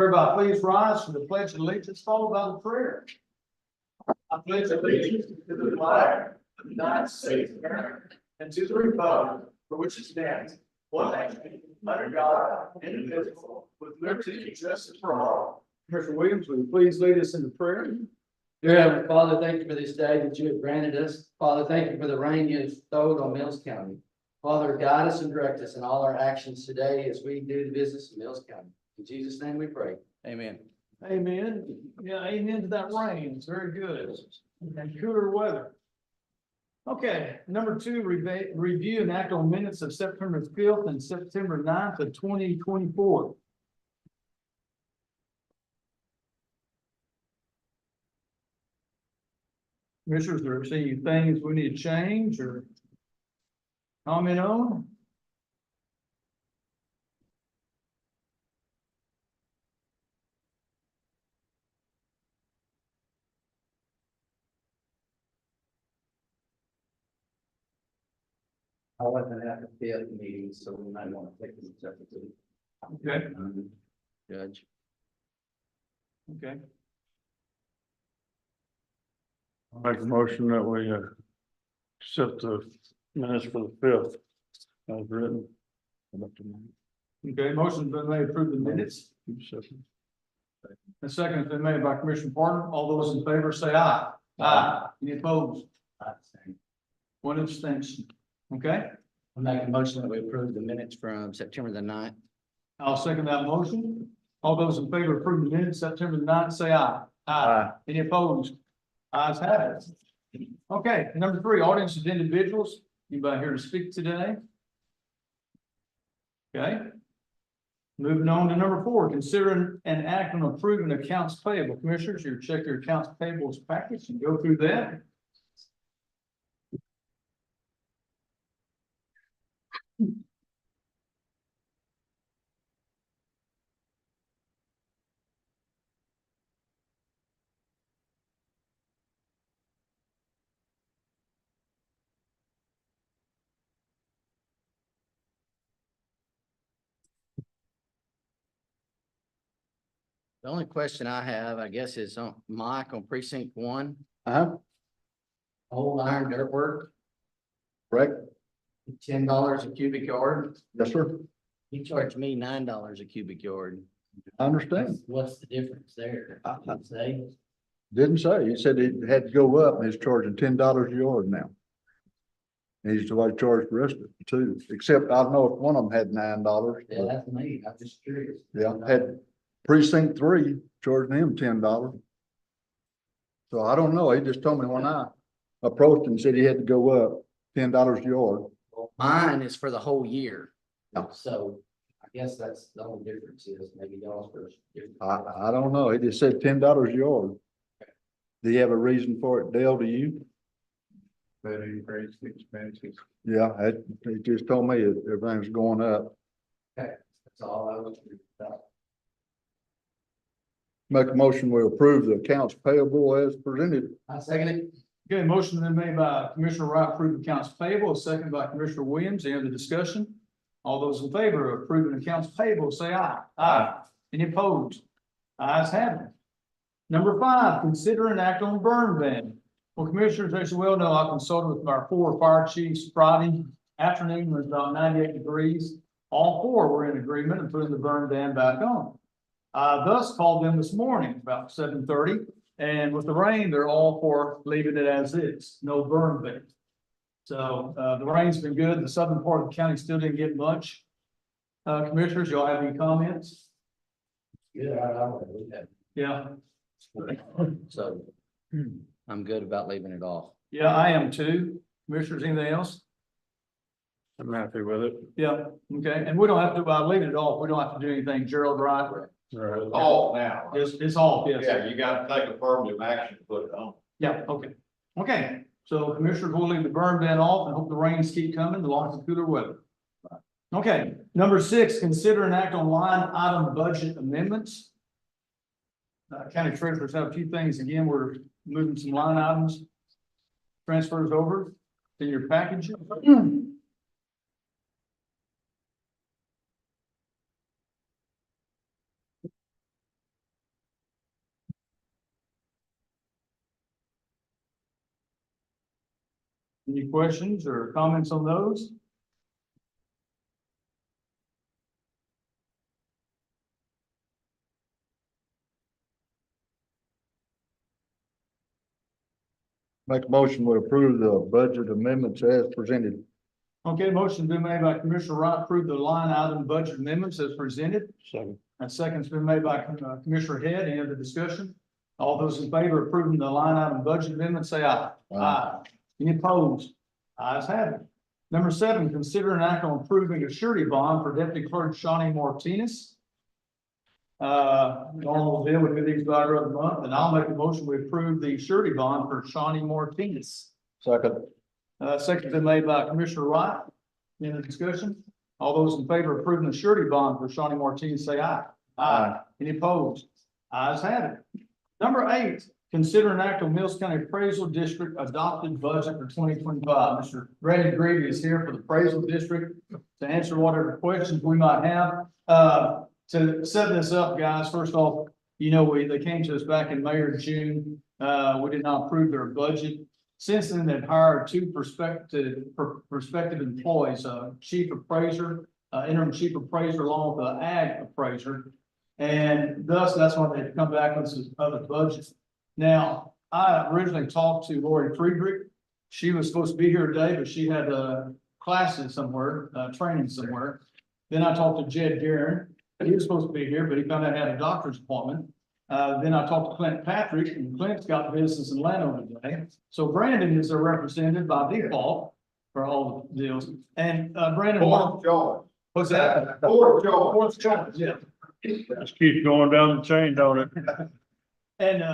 Everybody, please rise for the pledge of allegiance, followed by the prayer. I pledge allegiance to the flag of the United States of America and to the republic for which it stands, one nation, under God, indivisible, with liberty and justice for all. Commissioner Williams, will you please lead us in the prayer? Dear Heavenly Father, thank you for this day that you have granted us. Father, thank you for the rain you have bestowed on Mills County. Father, guide us and direct us in all our actions today as we do the business of Mills County. In Jesus' name we pray. Amen. Amen. Yeah, amen to that rain. It's very good. And cooler weather. Okay, number two, review and act on minutes of September 5th and September 9th of 2024. Commissioners, are there any things we need to change or comment on? I wasn't at the fifth meeting, so we might want to take this separately. Okay, Judge. okay. Make a motion that we accept the minutes for the fifth as written. Okay, motion's been made to approve the minutes. The second has been made by Commissioner Parton. All those in favor say aye. Aye. Any opposed? One abstention. Okay, I'll make a motion that we approve the minutes from September the 9th. I'll second that motion. All those in favor of approving the minutes September the 9th, say aye. Aye. Any opposed? Ayes have it. Okay, number three, audience of individuals. Anybody here to speak today? Okay. Moving on to number four, consider and act on approving accounts payable. Commissioners, you check your accounts payables package and go through that. The only question I have, I guess, is on Mike on precinct 1, old iron dirt work, Correct? $10 a cubic yard. Yes, sir. He charged me $9 a cubic yard. I understand. What's the difference there? Didn't say. Didn't say. He said it had to go up and he's charging $10 a yard now. And he's the way to charge the rest of it too, except I don't know if one of them had $9. Yeah, that's me. I'm just curious. Yeah, had precinct 3 charging him $10. So I don't know. He just told me when I approached him, said he had to go up $10 a yard. Mine is for the whole year. Yeah. So I guess that's the only difference is maybe y'all's for different. I don't know. He just said $10 a yard. Do you have a reason for it, Dale, to you? That increased expenses. Yeah, he just told me everything's going up. Okay, that's all I was curious about. Make a motion, we approve the accounts payable as presented. I second it. Okay, motion been made by Commissioner Wright, approve accounts payable, second by Commissioner Williams. Any other discussion? All those in favor of approving accounts payable, say aye. Aye. Any opposed? Ayes have it. Number five, consider and act on burn ban. Well, Commissioners, as you well know, I consulted with our 4 fire chiefs Friday afternoon. It was about 98 degrees. All 4 were in agreement and putting the burn ban back on. I thus called them this morning about 7:30, and with the rain, they're all for leaving it as is, no burn ban. So the rain's been good. The southern part of the county still didn't get much. Commissioners, y'all have any comments? Good, I don't know. Yeah, So I'm good about leaving it off. yeah, I am too. Commissioners, anything else? I'm happy with it. Yeah, okay, and we don't have to, by leaving it off, we don't have to do anything, Gerald, right? Right. Off now. It's off, yes. Yeah, you gotta take affirmative action to put it on. Yeah, okay. Okay, so Commissioners will leave the burn ban off and hope the rains keep coming, along with the cooler weather. Okay, number 6, consider and act on line item budget amendments. County treasurers have a few things. Again, we're moving some line items. Transfers over in your package. Any questions or comments on those? Make a motion to approve the budget amendments as presented. Okay, motion been made by Commissioner Wright, approve the line item budget amendments as presented. Second. And second's been made by Commissioner Head. Any other discussion? All those in favor of approving the line item budget amendment, say aye. Aye. Any opposed? Ayes have it. Number 7, consider an act on approving a surety bond for Deputy Clerk Shawnee Martinez. Normal deal, we do these about every other month, and I'll make a motion, we approve the surety bond for Shawnee Martinez. Second. Second's been made by Commissioner Wright. Any other discussion? All those in favor of approving the surety bond for Shawnee Martinez, say aye. Aye. Any opposed? Ayes have it. Number 8, consider an act on Mills County Appraisal District adopted budget for 2025. Mr. Brandon Greavy is here for the appraisal district to answer whatever questions we might have. To set this up, guys, first off, you know, they came to us back in May or June. We did not approve their budget. Since then, they've hired 2 prospective employees, chief appraiser, interim chief appraiser, along with the ag appraiser. And thus, that's why they've come back with this other budget. Now, I originally talked to Lori Friedrich. She was supposed to be here today, but she had classes somewhere, training somewhere. Then I talked to Jed Guerin. He was supposed to be here, but he found out he had a doctor's appointment. Then I talked to Clint Patrick, and Clint's got business in Landover today. So Brandon is a representative by default for all the deals. And Brandon, George. what's that? Fourth George. Fourth choice, yeah. Just keep going down the chain, don't it? And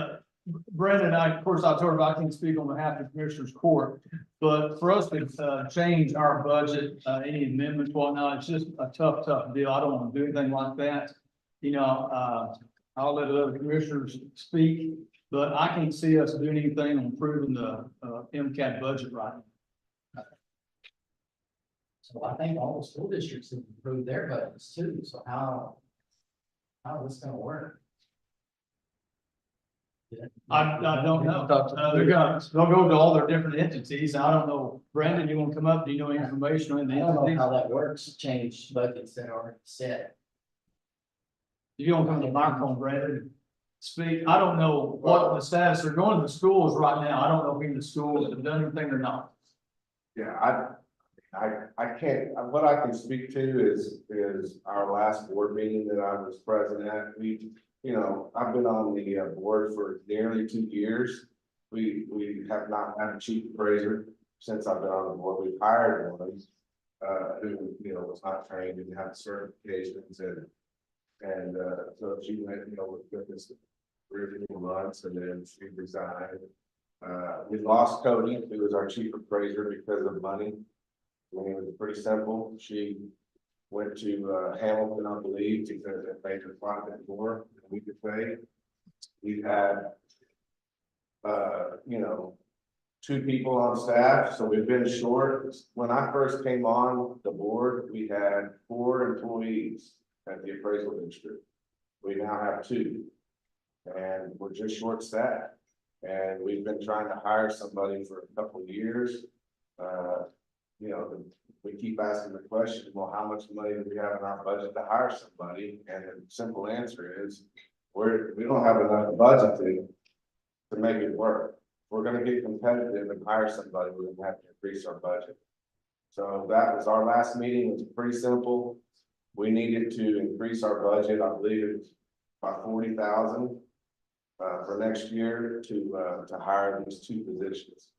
Brandon, of course, I told her I can't speak on behalf of the Commissioners Court, but for us to change our budget, any amendments, whatnot, it's just a tough deal. I don't want to do anything like that. You know, I'll let other commissioners speak, but I can't see us doing anything on improving the MCAT budget right now. So I think all the school districts have improved their budgets too, so how is this gonna work? I don't know. They'll go to all their different entities. I don't know. Brandon, you want to come up? Do you know any information on the I don't know entities? how that works, change budgets that are set. If you don't come to the microphone, Brandon, speak. I don't know what the status, they're going to the schools right now. I don't know if even the schools have done anything or not. Yeah, I can't, what I can speak to is our last board meeting that I was present at. I've been on the board for nearly 2 years. We have not had a chief appraiser since I've been on the board. We've hired one, who, was not trained and had certifications and so she went, with this 3 or 4 months and then she resigned. We lost Cody, who was our chief appraiser because of money. I mean, it was pretty simple. She went to Hamilton, I believe, because it paid her quite a bit more than we could pay. We had, 2 people on staff, so we've been short. When I first came on the board, we had 4 employees at the appraisal district. We now have 2, and we're just short staffed. And we've been trying to hire somebody for a couple of years. We keep asking the question, well, how much money do we have in our budget to hire somebody? And the simple answer is, we don't have enough budget to make it work. If we're gonna get competitive and hire somebody, we're gonna have to increase our budget. So that was our last meeting. It was pretty simple. We needed to increase our budget, I believe it's by 40,000 for next year to hire these 2 positions.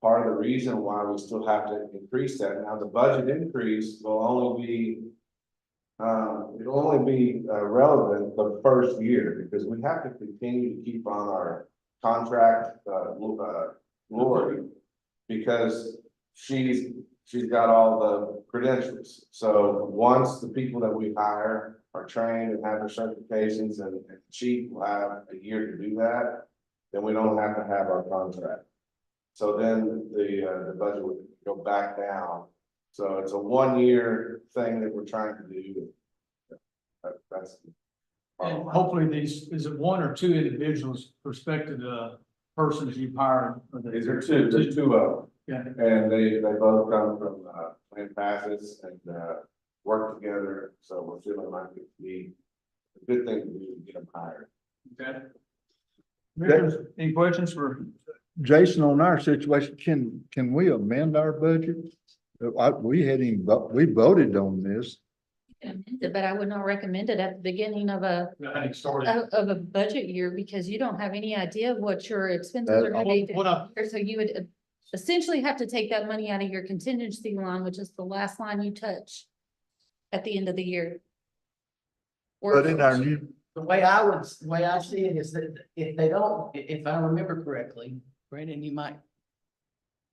Part of the reason why we still have to increase that, now the budget increase will only be, relevant the first year, because we have to continue to keep on our contract, Lori, because she's got all the credentials. So once the people that we hire are trained and have their certifications and chief will have a year to do that, then we don't have to have our contract. So then the budget would go back down. So it's a 1-year thing that we're trying to do. That's. And hopefully is it 1 or 2 individuals prospective persons you've hired? These are two, there's two of Yeah, them, and they both come from, Plan Passes and, work together, so we're feeling like it'd be a good thing to do to get them hired. okay. Commissioners, any questions for, Jason, on our situation, can we amend our budget? We hadn't, we voted on this. But I would not recommend it at the beginning of a, I started. of a budget year, because you don't have any idea what your expenses are gonna be. What I- So you would essentially have to take that money out of your contingency line, which is the last line you touch at the end of the year. But in our new, The way I see it is that if they don't, if I remember correctly, Brandon, you might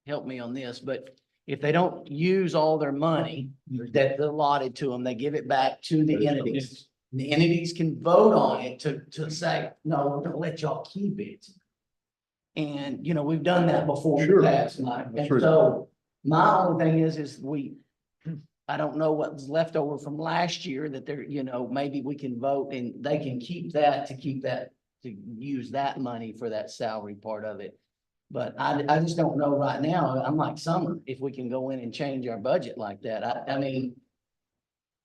help me on this, but if they don't use all their money that's allotted to them, they give it back to the entities. The entities can vote on it to say, no, we're gonna let y'all keep it. And, we've done that before in Sure. the past, Mike. And True. so my only thing is I don't know what's left over from last year that they're, maybe we can vote and they can keep that, to use that money for that salary part of it. But I just don't know right now. I'm like Summer, if we can go in and change our budget like that. I mean,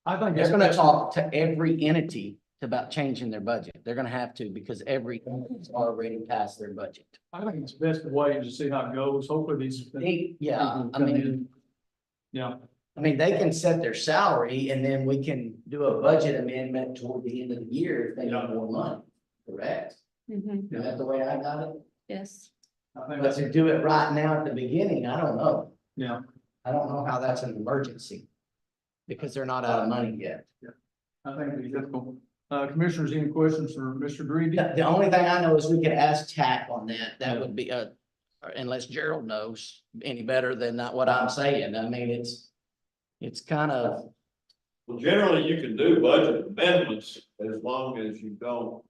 I think they're that's gonna talk to every entity about changing their budget. They're gonna have to, because every entity's already passed their budget. I think it's the best way to see how it goes. Hopefully these. Yeah, Yeah, I mean, they can set their salary and then we can do a budget amendment toward the end of the year if they need more money, correct? Mhm, Is that the way I got it? yes. I think But that's, to do it right now at the beginning, I don't know. yeah, I don't know how that's an emergency. Because they're not out of money yet. I think it'd be difficult. Commissioners, any questions for Mr. Greedy? The only thing I know is we could ask TAC on that. That would be, unless Gerald knows any better than not what I'm saying. I mean, it's kind of, Well, generally, you can do budget amendments as long as you don't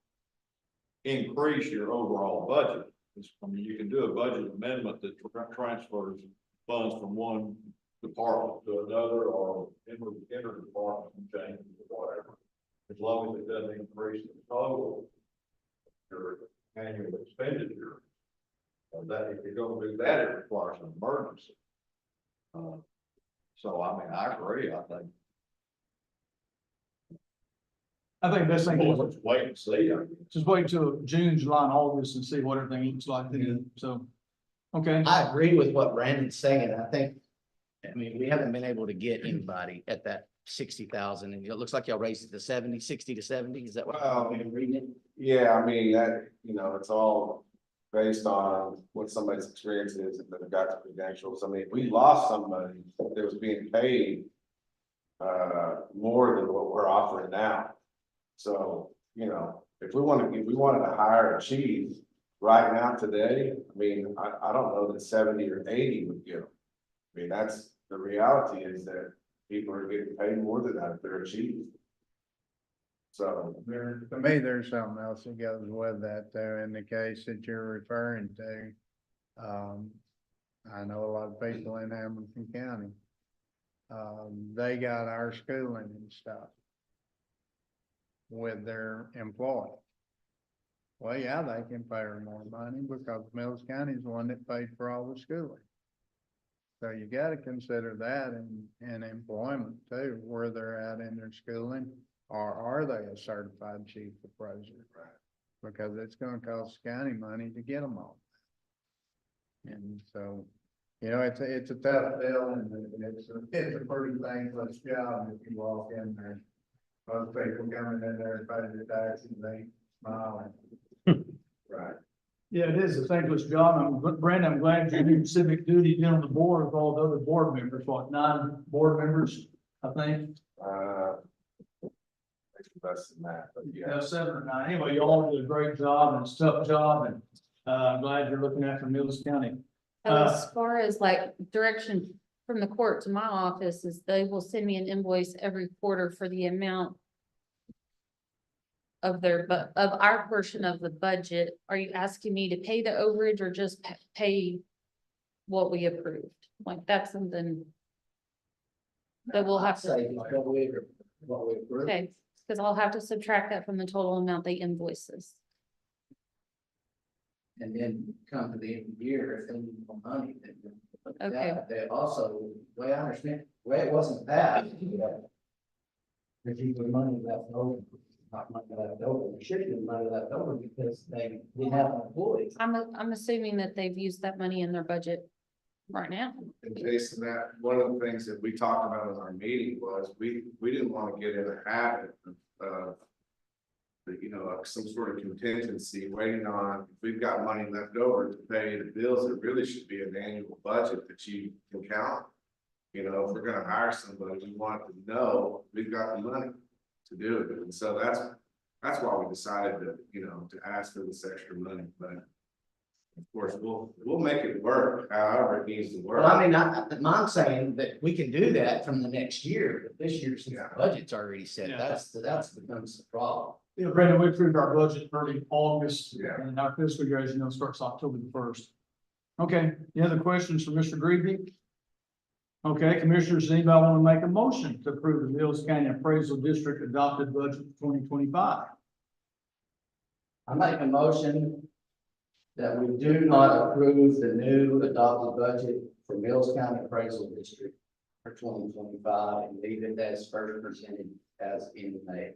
increase your overall budget. You can do a budget amendment that transfers funds from one department to another or inter-department changes or whatever. As long as it doesn't increase the total your annual expenditure. That if you're gonna do that, it requires an emergency. So I mean, I agree, I think. I think best thing Well, is let's wait and see. just wait until June, July and August and see what everything looks like then. So, okay. I agree with what Brandon's saying. I mean, we haven't been able to get anybody at that 60,000 and it looks like y'all raised it to 70, 60 to 70. Is that what Well, I'm reading it? Yeah, I mean, that, it's all based on what somebody's experience is, if they've got the credentials. I mean, we lost somebody that was being paid more than what we're offering now. So, if we wanted to hire a chief right now today, I mean, I don't know that 70 or 80 would get them. I mean, that's, the reality is that people are getting paid more than that if they're a chief. So, To me, there's something else that goes with that though, in the case that you're referring to. I know a lot of people in Hamilton County. They got our schooling and stuff with their employees. Well, yeah, they can pay her more money because Mills County is the one that paid for all the schooling. So you gotta consider that in employment too, where they're at in their schooling, or are they a certified chief appraiser? Because it's gonna cost the county money to get them all. And so, it's a tough deal and it's a pretty thankless job if you walk in there. Most people coming in there and paying the taxes, they smiling. right. Yeah, it is a thankless job. Brandon, I'm glad you're doing civic duty, being on the board with all the other board members, 9 board members, I think. Less than that, but yeah. 7 or 9. Anyway, you all did a great job and it's a tough job and, I'm glad you're looking after Mills County. As far as like direction from the court to my office is they will send me an invoice every quarter for the amount of of our portion of the budget. Are you asking me to pay the overage or just pay what we approved? Like that's something that we'll have to, Say what we approved. okay, because I'll have to subtract that from the total amount they invoice us. And then come to the end of the year, if they need more money, then. Okay. Yeah, they also, the way I understand, the way it wasn't that. If you put money left over, not money left over, there should be money left over because they didn't have employees. I'm assuming that they've used that money in their budget right now. And Jason, that, one of the things that we talked about in our meeting was, we didn't want to get in a habit of some sort of contingency, waiting on, if we've got money left over to pay the bills, it really should be an annual budget that you can count. You know, if we're gonna hire somebody, we want to know we've got the money to do it, and so that's why we decided to ask for this extra money, but. Of course, we'll make it work, however it needs to work. Well, I mean, I'm saying that we can do that from the next year, but this year's Yeah. budget's already set, Yeah. that's becomes the problem. You know, Brandon, we approved our budget early August, Yeah. and our fiscal year, as you know, starts October the 1st. Okay, any other questions for Mr. Greavy? Okay, commissioners, does anybody want to make a motion to approve the Mills County Appraisal District adopted budget for 2025? I make a motion that we do not approve the new adopted budget for Mills County Appraisal District for 2025 and leave it as first presented as in May.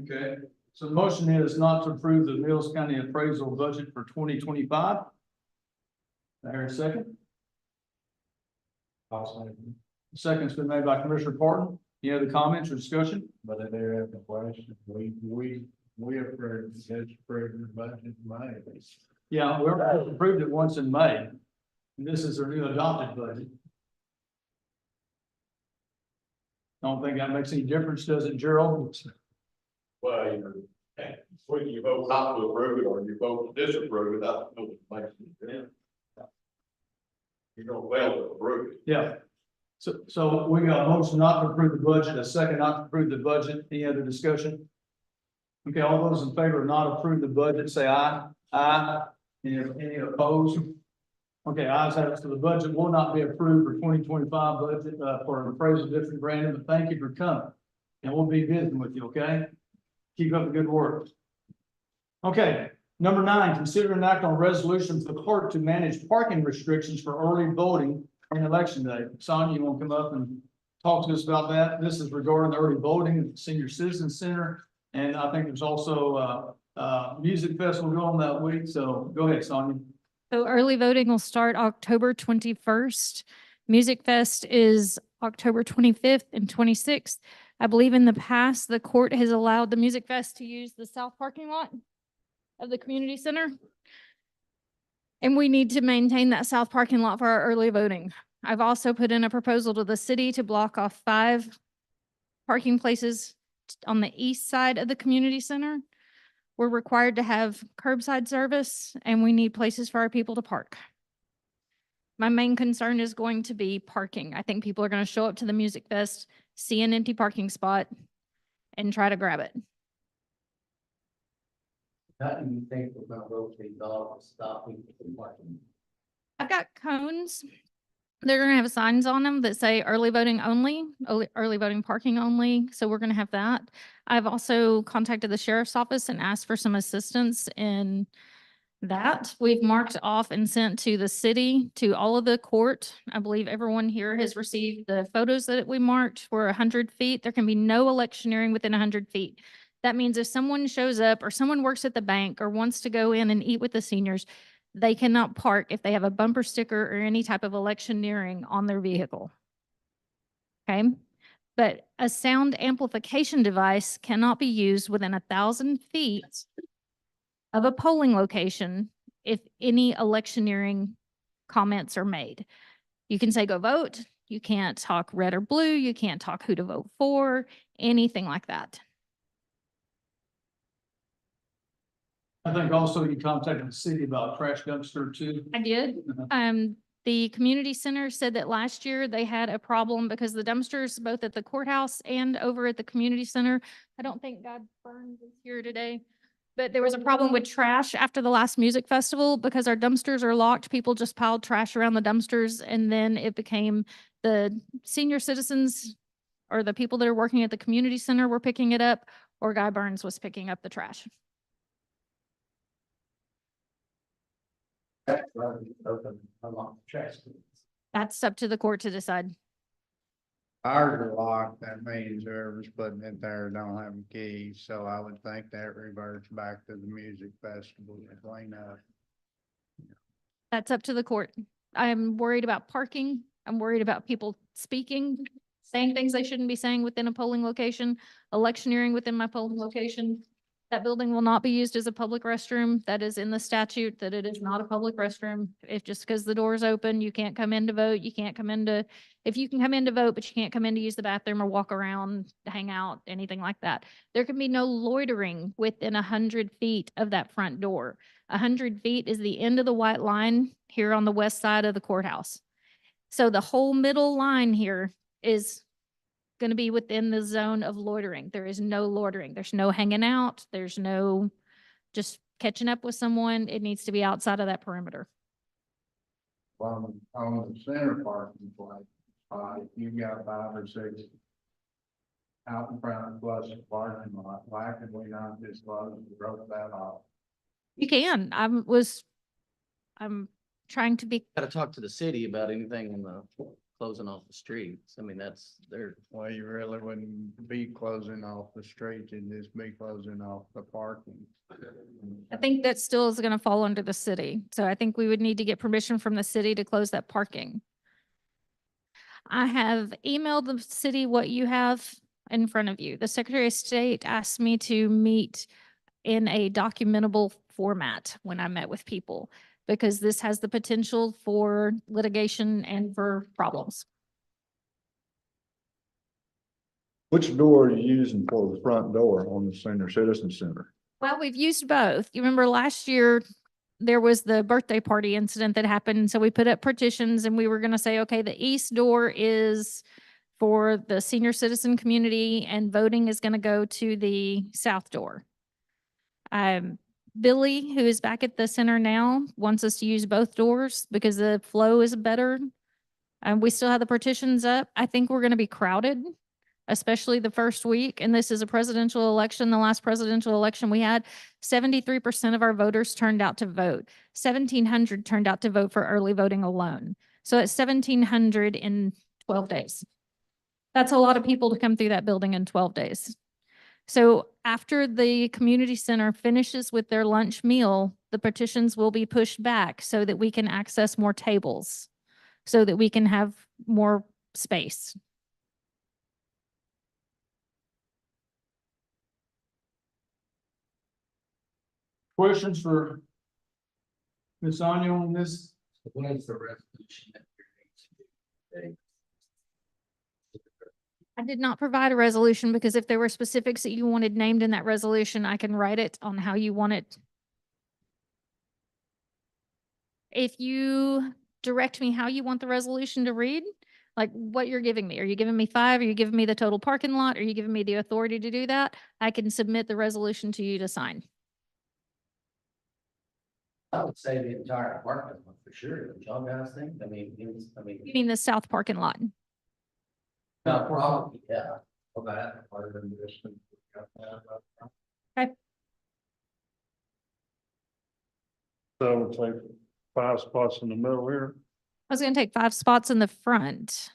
Okay, so the motion is not to approve the Mills County appraisal budget for 2025. There, a second. Second's been made by Commissioner Parton. Any other comments or discussion? But if they have a question, we approved, just approved the budget, May. Yeah, we already approved it once in May. And this is our new adopted budget. Don't think that makes any difference, does it, Gerald? Well, whether you vote not to approve it or you vote to disapprove it, I don't know what makes it difference. You're gonna fail to approve it. Yeah. So we got a motion not to approve the budget, a second not to approve the budget. Any other discussion? Okay, all those in favor of not approve the budget, say aye. Aye. Any opposed? Okay, ayes have it. So the budget will not be approved for 2025 budget, for an appraisal district, Brandon, but thank you for coming. And we'll be visiting with you, okay? Keep up the good work. Okay, number 9, consider an act on a resolution for the clerk to manage parking restrictions for early voting on election day. Sonia, you want to come up and talk to us about that? This is regarding the early voting at the Senior Citizen Center. And I think there's also music festival going on that week. So go ahead, Sonia. So early voting will start October 21st. Music Fest is October 25th and 26th. I believe in the past, the court has allowed the Music Fest to use the south parking lot of the community center. And we need to maintain that south parking lot for our early voting. I've also put in a proposal to the city to block off 5 parking places on the east side of the community center. We're required to have curbside service and we need places for our people to park. My main concern is going to be parking. I think people are going to show up to the Music Fest, see an empty parking spot and try to grab it. How do you think we're gonna vote these off and stop people from parking? I've got cones. They're going to have signs on them that say early voting only, early voting parking only. So we're going to have that. I've also contacted the sheriff's office and asked for some assistance in that. We've marked off and sent to the city, to all of the court. I believe everyone here has received the photos that we marked were 100 feet. There can be no electioneering within 100 feet. That means if someone shows up or someone works at the bank or wants to go in and eat with the seniors, they cannot park if they have a bumper sticker or any type of electioneering on their vehicle. Okay, but a sound amplification device cannot be used within 1,000 feet of a polling location if any electioneering comments are made. You can say go vote. You can't talk red or blue. You can't talk who to vote for, anything like that. I think also you contacted the city about trash dumpster too. I did. The community center said that last year they had a problem because the dumpsters, both at the courthouse and over at the community center. I don't think God Burns is here today, but there was a problem with trash after the last music festival because our dumpsters are locked. People just piled trash around the dumpsters and then it became the senior citizens or the people that are working at the community center were picking it up or Guy Burns was picking up the trash. Open, unlock the trash. That's up to the court to decide. Ours are locked, that means whoever's putting it there don't have a key, so I would think that reverts back to the music festival to clean up. That's up to the court. I'm worried about parking. I'm worried about people speaking, saying things they shouldn't be saying within a polling location, electioneering within my polling location. That building will not be used as a public restroom. That is in the statute that it is not a public restroom. If just because the door is open, you can't come in to vote, you can't come in to, if you can come in to vote, but you can't come in to use the bathroom or walk around, hang out, anything like that. There can be no loitering within 100 feet of that front door. 100 feet is the end of the white line here on the west side of the courthouse. So the whole middle line here is going to be within the zone of loitering. There is no loitering. There's no hanging out. There's no just catching up with someone. It needs to be outside of that perimeter. On the center parking place, if you've got 5 or 6 out in front plus the parking lot, why could we not just close and rope that off? You can. I'm trying to be, Gotta talk to the city about anything in the closing off the streets. I mean, that's their. Well, you really wouldn't be closing off the street, you'd just be closing off the parking. I think that still is going to fall under the city. So I think we would need to get permission from the city to close that parking. I have emailed the city what you have in front of you. The Secretary of State asked me to meet in a documentable format when I met with people, because this has the potential for litigation and for problems. Which door are you using for the front door on the Senior Citizen Center? Well, we've used both. You remember last year, there was the birthday party incident that happened. So we put up partitions and we were going to say, okay, the east door is for the senior citizen community and voting is going to go to the south door. Billy, who is back at the center now, wants us to use both doors because the flow is better. We still have the partitions up. I think we're going to be crowded, especially the first week. And this is a presidential election. The last presidential election we had, 73% of our voters turned out to vote. 1,700 turned out to vote for early voting alone. So it's 1,700 in 12 days. That's a lot of people to come through that building in 12 days. So after the community center finishes with their lunch meal, the partitions will be pushed back so that we can access more tables, so that we can have more space. Questions for Ms. Anya on this? What is the resolution that you're going to do? I did not provide a resolution because if there were specifics that you wanted named in that resolution, I can write it on how you want it. If you direct me how you want the resolution to read, like what you're giving me, are you giving me 5? Are you giving me the total parking lot? Are you giving me the authority to do that? I can submit the resolution to you to sign. I would say the entire apartment for sure. Don't y'all guys think? I mean, You mean the south parking lot? no, probably, yeah. Well, that part of this. So we'll take 5 spots in the middle here. I was gonna take 5 spots in the front.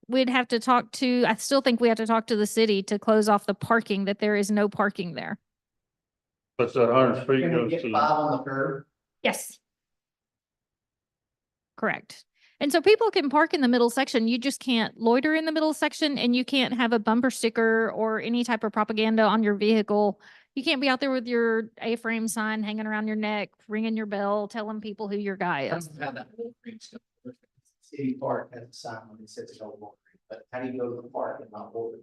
We'd have to talk to, I still think we have to talk to the city to close off the parking, that there is no parking there. But that 100 feet Can we goes get to 5 the, on the curb? Yes. Correct. And so people can park in the middle section. You just can't loiter in the middle section and you can't have a bumper sticker or any type of propaganda on your vehicle. You can't be out there with your A-frame sign hanging around your neck, ringing your bell, telling people who your guy is. How that whole green stuff works. City Park has a sign when it says no loitering, but how do you go to the park and not loiter?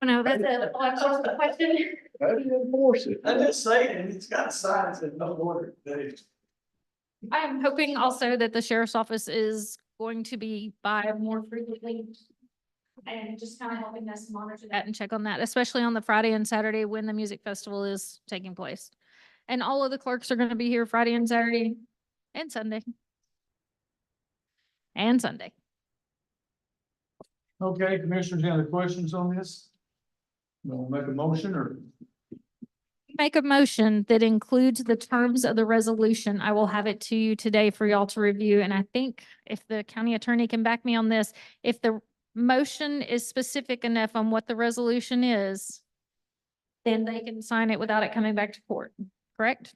No, that's a question. How do you enforce it? I'm just saying, it's got a sign that says no loitering. I am hoping also that the sheriff's office is going to be by more frequently. And just kind of helping us monitor that and check on that, especially on the Friday and Saturday when the music festival is taking place. And all of the clerks are going to be here Friday and Saturday and Sunday. And Sunday. Okay, commissioners, any other questions on this? You want to make a motion or? make a motion that includes the terms of the resolution. I will have it to you today for y'all to review. And I think if the county attorney can back me on this, if the motion is specific enough on what the resolution is, then they can sign it without it coming back to court, correct?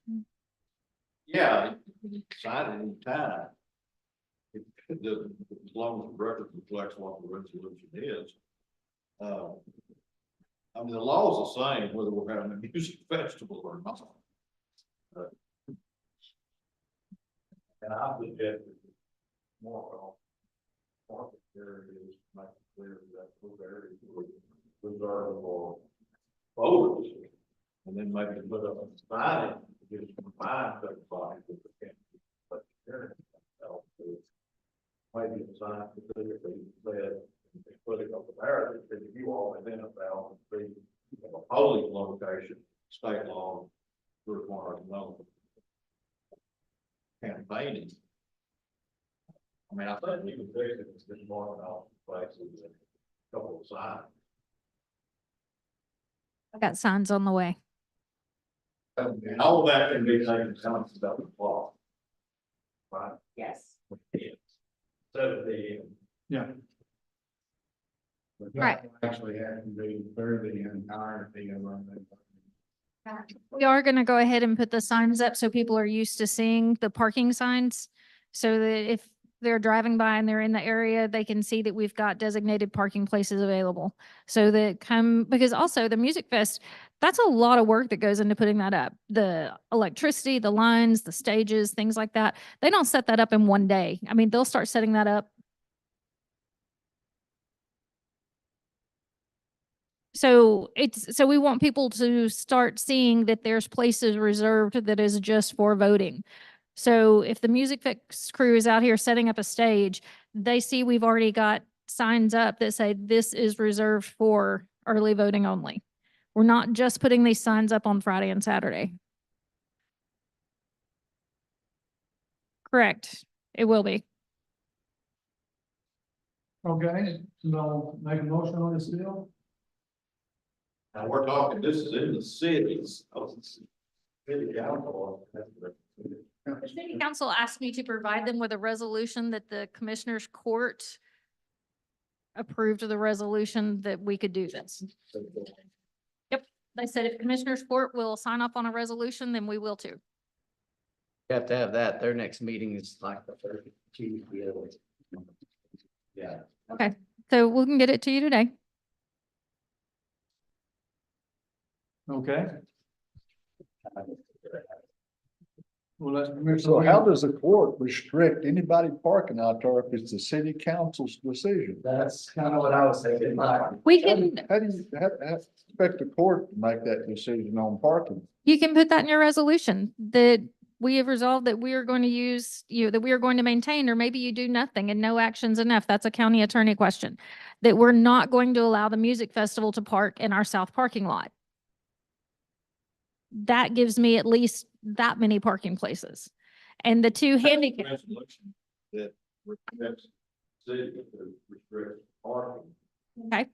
Yeah, sign it anytime. As long as the record reflects what the resolution is. I mean, the law's the same whether we're having a music festival or not. And I think that more market areas make it clear that those areas were reserved for voters. And then maybe put up a sign, just combine everybody with the county. But maybe a sign specifically said, put it up there, that you all identify the polling location, state law requires no campaigning. I mean, I think you can fix it, it's just more about places and a couple of signs. I got signs on the way. And all of that can be taken down to the law. Right? Yes. So the. Yeah. Right. Actually, have to be through the entirety of it. We are gonna go ahead and put the signs up so people are used to seeing the parking signs. So that if they're driving by and they're in the area, they can see that we've got designated parking places available. So that because also the Music Fest, that's a lot of work that goes into putting that up. The electricity, the lines, the stages, things like that. They don't set that up in one day. I mean, they'll start setting that up. So we want people to start seeing that there's places reserved that is just for voting. So if the Music Fest crew is out here setting up a stage, they see we've already got signs up that say this is reserved for early voting only. We're not just putting these signs up on Friday and Saturday. Correct. It will be. Okay, so make a motion on this deal? Now, we're talking, this is in the cities. City council. The city council asked me to provide them with a resolution that the commissioners court approved the resolution that we could do this. Yep. They said if commissioners court will sign up on a resolution, then we will too. You have to have that. Their next meeting is like the first Tuesday. Yeah. Okay. So we can get it to you today. Okay. Well, that's Commissioner. So how does the court restrict anybody parking out there if it's the city council's decision? That's kind of what I was thinking. We How can, do you expect the court to make that decision on parking? you can put that in your resolution that we have resolved that we are going to use, that we are going to maintain, or maybe you do nothing and no action's enough. That's a county attorney question. That we're not going to allow the music festival to park in our south parking lot. That gives me at least that many parking places. And the two handicap. Resolution that restricts city, that restricts parking. Okay.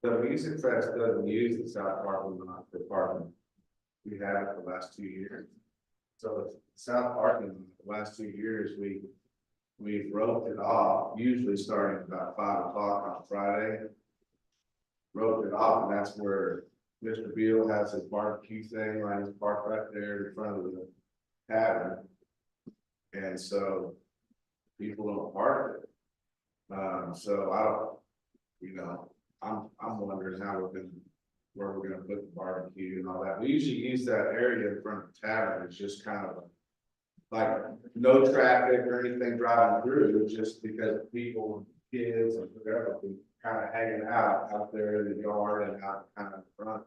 The Music Fest doesn't use the South parking lot for parking. We have it the last 2 years. So the South parking, the last 2 years, we've roped it off, usually starting about 5 o'clock on Friday. Roped it off, and that's where Mr. Beal has his barbecue thing, like his park right there in front of the tavern. And so people don't park it. So I don't, I'm wondering how where we're gonna put the barbecue and all that. We usually use that area in front of the tavern. It's just kind of like no traffic or anything driving through, just because people, kids and whatever, kind of hanging out there in the yard and out kind of in front.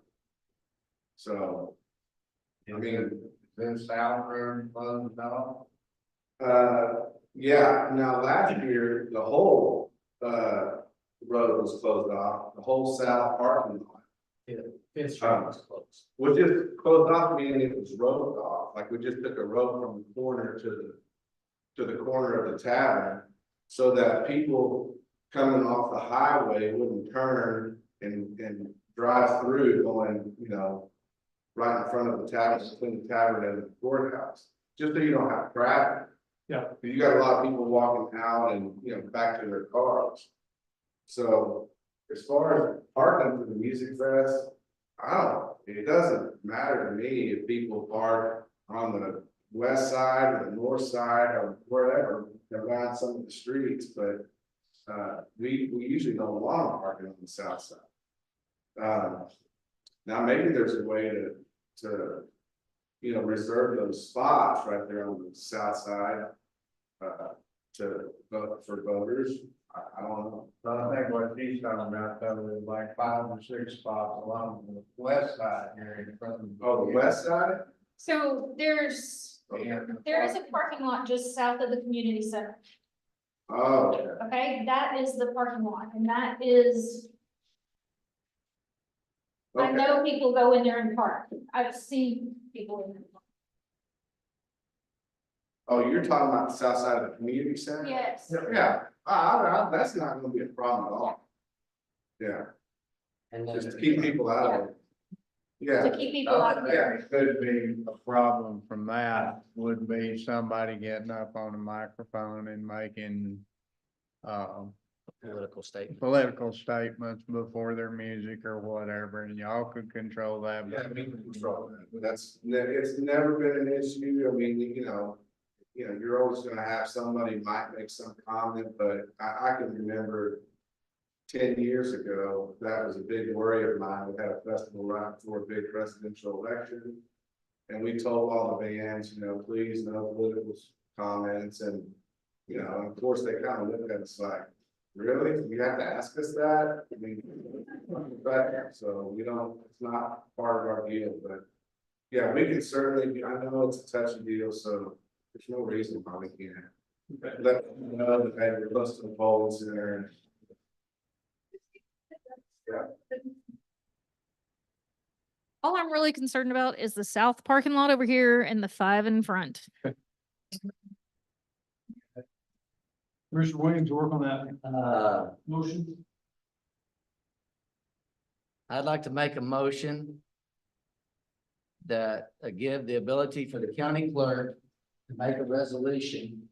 So, I mean, Then South Road closed off. yeah, now last year, the whole, road was closed off, the whole south parking lot. Fifth Street was closed. Was just closed off, meaning it was roped off, like we just took a rope from the corner to the corner of the tavern, so that people coming off the highway wouldn't turn and drive through going, you know, right in front of the tavern, between the tavern and the courthouse, just so you don't have traffic. Yeah. You got a lot of people walking out and, you know, back to their cars. So as far as parking for the music fest, I don't know, it doesn't matter to me if people park on the west side or the north side or wherever, around some of the streets, but we usually don't want them parking on the south side. Now maybe there's a way to, you know, reserve those spots right there on the south side, to vote for voters. I don't know. But I think what he's talking about, though, is like 5 or 6 spots along the west side here in front of. Oh, the west side? So there is a parking lot just south of the community center. Oh, okay. Okay, that is the parking lot, and that is, I Okay. know people go in there and park. I've seen people in there. Oh, you're talking about the south side of the community center? Yes. Yeah, that's not gonna be a problem at all. Yeah, And then. just to keep people out of it. Yeah, To keep people out of there. That could be a problem from that, would be somebody getting up on a microphone and making Political statement. political statements before their music or whatever, and y'all could control that. yeah, we can control that, but it's never been an issue. I mean, you know, you're always gonna have somebody might make some comment, but I can remember 10 years ago, that was a big worry of mine. We had a festival right before a big presidential election. And we told all the bands, you know, please no political comments, and, you know, of course, they kind of looked at us like, really? You have to ask us that? I mean, but, so we don't, it's not part of our deal, but yeah, we can certainly, I know it's a touchy deal, so there's no reason why we can't. Let them know that they were close to the polls there. All I'm really concerned about is the south parking lot over here and the 5 in front. Commissioner Williams, work on that motion. I'd like to make a motion that give the ability for the county clerk to make a resolution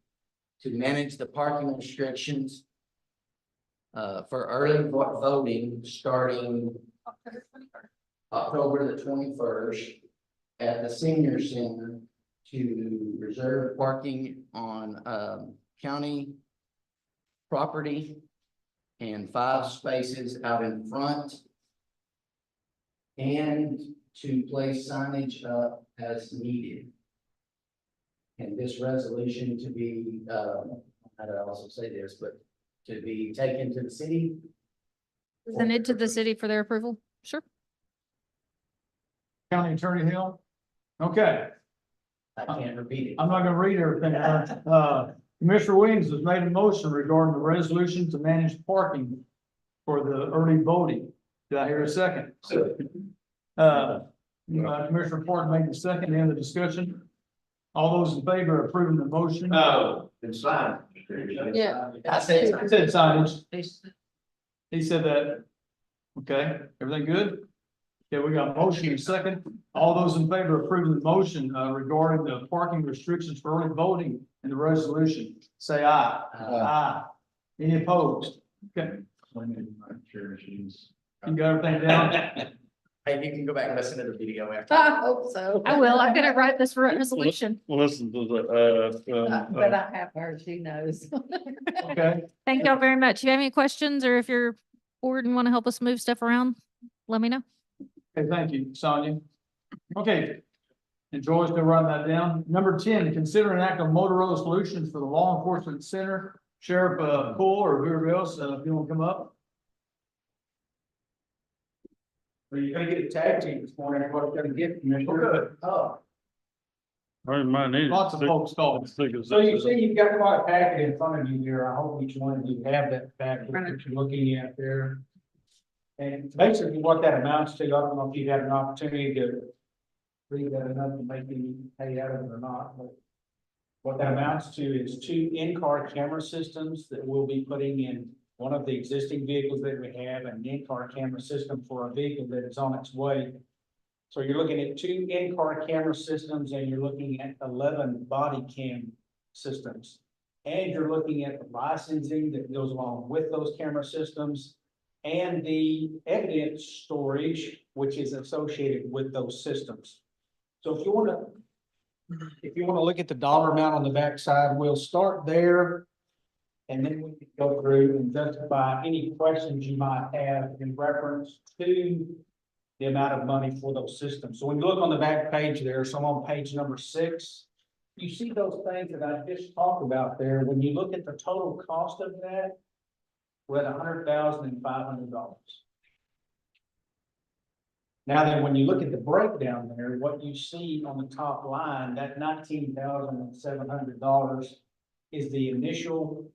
to manage the parking restrictions for early voting starting October the 21st at the senior center to reserve parking on county property and 5 spaces out in front, and to place signage up as needed. And this resolution to be, how do I also say this, but to be taken to the city. Presented to the city for their approval. Sure. County Attorney Hill. Okay, I can't repeat it. I'm not gonna read everything. Commissioner Williams has made a motion regarding the resolution to manage parking for the early voting. Did I hear a second? Commissioner Ford made the second. End of discussion. All those in favor of approving the motion? No, it's fine. Yeah. I said, He said signage. He said that. Okay, everything good? Okay, we got a motion and a second. All those in favor of approving the motion regarding the parking restrictions for early voting and the resolution, say aye. Aye. Any opposed? Okay, you got everything down? hey, you can go back and listen to the video after. I hope so. I will. I'm gonna write this resolution. Listen to the, But I have heard, she knows. Okay, Thank y'all very much. If you have any questions or if you're bored and want to help us move stuff around, let me know. okay, thank you, Sonia. Okay. And Joy's gonna run that down. Number 10, consider an act on Motorola Solutions for the Law Enforcement Center. Sheriff Poole or whoever else, if you want to come up. Well, you're gonna get a tag team this morning, what you're gonna get, Commissioner. Oh, I might need. Lots of folks called. so you see, you've got my packet in front of you here. I hope each one of you have that packet that you're looking at there. And basically what that amounts to, I don't know if you've had an opportunity to read that enough to make me pay out of it or not, but what that amounts to is 2 in-car camera systems that we'll be putting in one of the existing vehicles that we have, and an in-car camera system for a vehicle that is on its way. So you're looking at 2 in-car camera systems, and you're looking at 11 body cam systems. And you're looking at the licensing that goes along with those camera systems and the evidence storage, which is associated with those systems. So if you want to look at the dollar amount on the backside, we'll start there. And then we can go through and justify any questions you might have in reference to the amount of money for those systems. So when you look on the back page there, so on page number 6, you see those things that I just talked about there. When you look at the total cost of that, we're at $100,500. Now then, when you look at the breakdown there, what you see on the top line, that $19,700 is the initial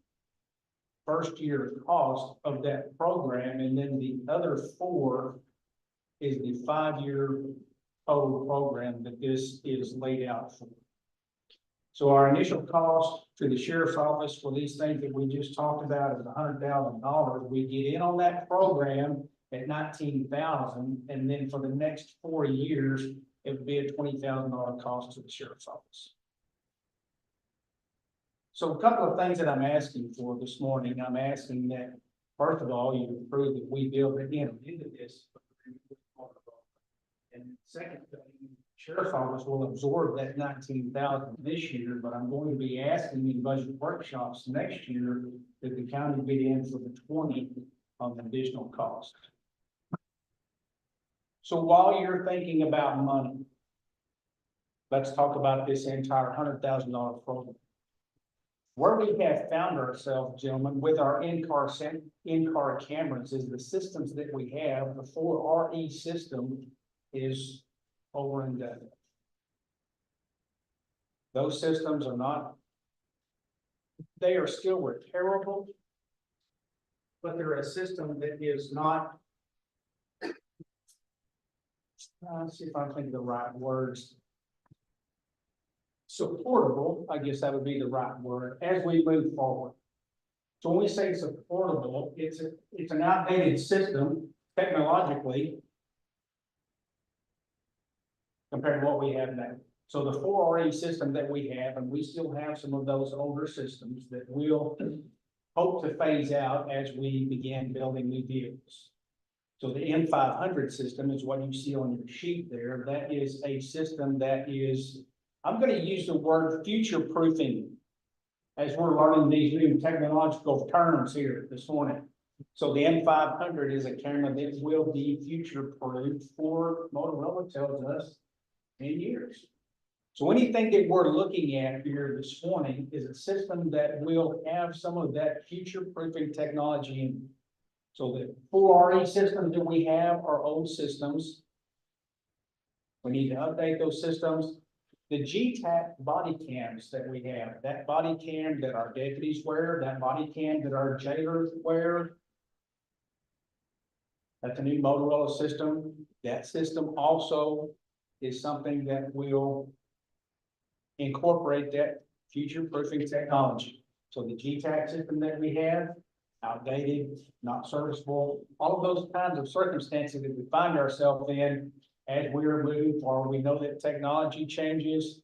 first year cost of that program, and then the other 4 is the 5-year total program that this is laid out for. So our initial cost to the sheriff's office for these things that we just talked about is $100,000. We get in on that program at $19,000, and then for the next 4 years, it would be a $20,000 cost to the sheriff's office. So a couple of things that I'm asking for this morning, I'm asking that, first of all, you approve that we build it into this. And second, the sheriff's office will absorb that $19,000 this year, but I'm going to be asking in budget workshops next year that the county bid in for the 20 on the additional cost. So while you're thinking about money, let's talk about this entire $100,000 program. Where we have found ourselves, gentlemen, with our in-car cameras is the systems that we have. The 4RE system is over and done. Those systems are not, they are still repairable, but they're a system that is not, let's see if I can think of the right words. Supportable, I guess that would be the right word, as we move forward. So when we say supportable, it's an outdated system technologically compared to what we have now. So the 4RE system that we have, and we still have some of those older systems that we'll hope to phase out as we begin building new vehicles. So the M500 system is what you see on your sheet there. That is a system that is, I'm going to use the word future proofing as we're learning these new technological terms here this morning. So the M500 is a camera that will be future proof for Motorola tells us 10 years. So anything that we're looking at here this morning is a system that will have some of that future proofing technology in. So the 4RE systems that we have are old systems. We need to update those systems. The GTAC body cams that we have, that body cam that our deputies wear, that body cam that our jailers wear, that's a new Motorola system. That system also is something that will incorporate that future proofing technology. So the GTAC system that we have, outdated, not serviceable, all of those kinds of circumstances that we find ourselves in as we're moving forward. We know that technology changes,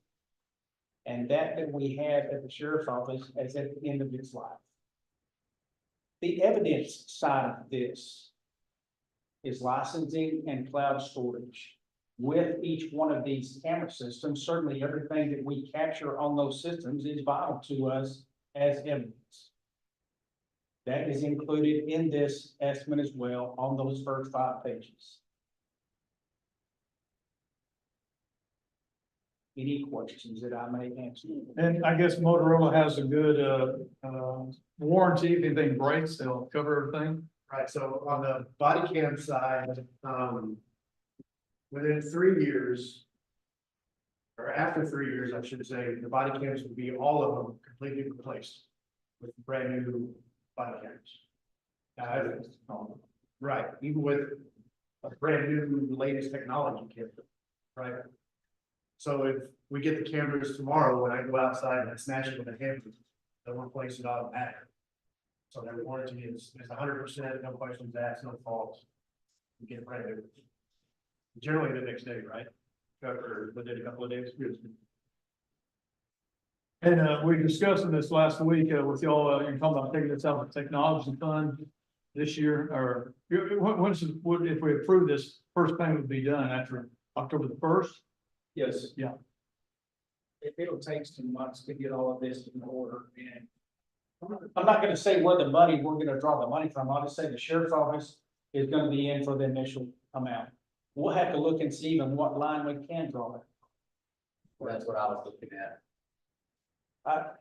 and that we have at the sheriff's office is at the end of its life. The evidence side of this is licensing and cloud storage. With each one of these camera systems, certainly everything that we capture on those systems is vital to us as evidence. That is included in this estimate as well on those first 5 pages. Any questions that I may answer? And I guess Motorola has a good, warranty. If anything breaks, they'll cover everything. Right, so on the body cam side, within 3 years, or after 3 years, I should say, the body cams would be all of them completely replaced with brand new body cams. Right, even with a brand new latest technology kit, right? So if we get the cameras tomorrow, when I go outside and I smash it with a hammer, they'll replace it automatically. So their warranty is 100%, no questions asked, no faults. You get it brand new. Generally the next day, right? Or within a couple of days. And, we discussed this last week, with y'all, you're talking about taking this out of the technology fund this year, or if we approve this, first payment would be done after October the 1st? Yes. Yeah. It'll take some months to get all of this in order, and I'm not gonna say where we're gonna draw the money from. I'll just say the sheriff's office is gonna be in for the initial amount. We'll have to look and see even what line we can draw it. That's what I was looking at.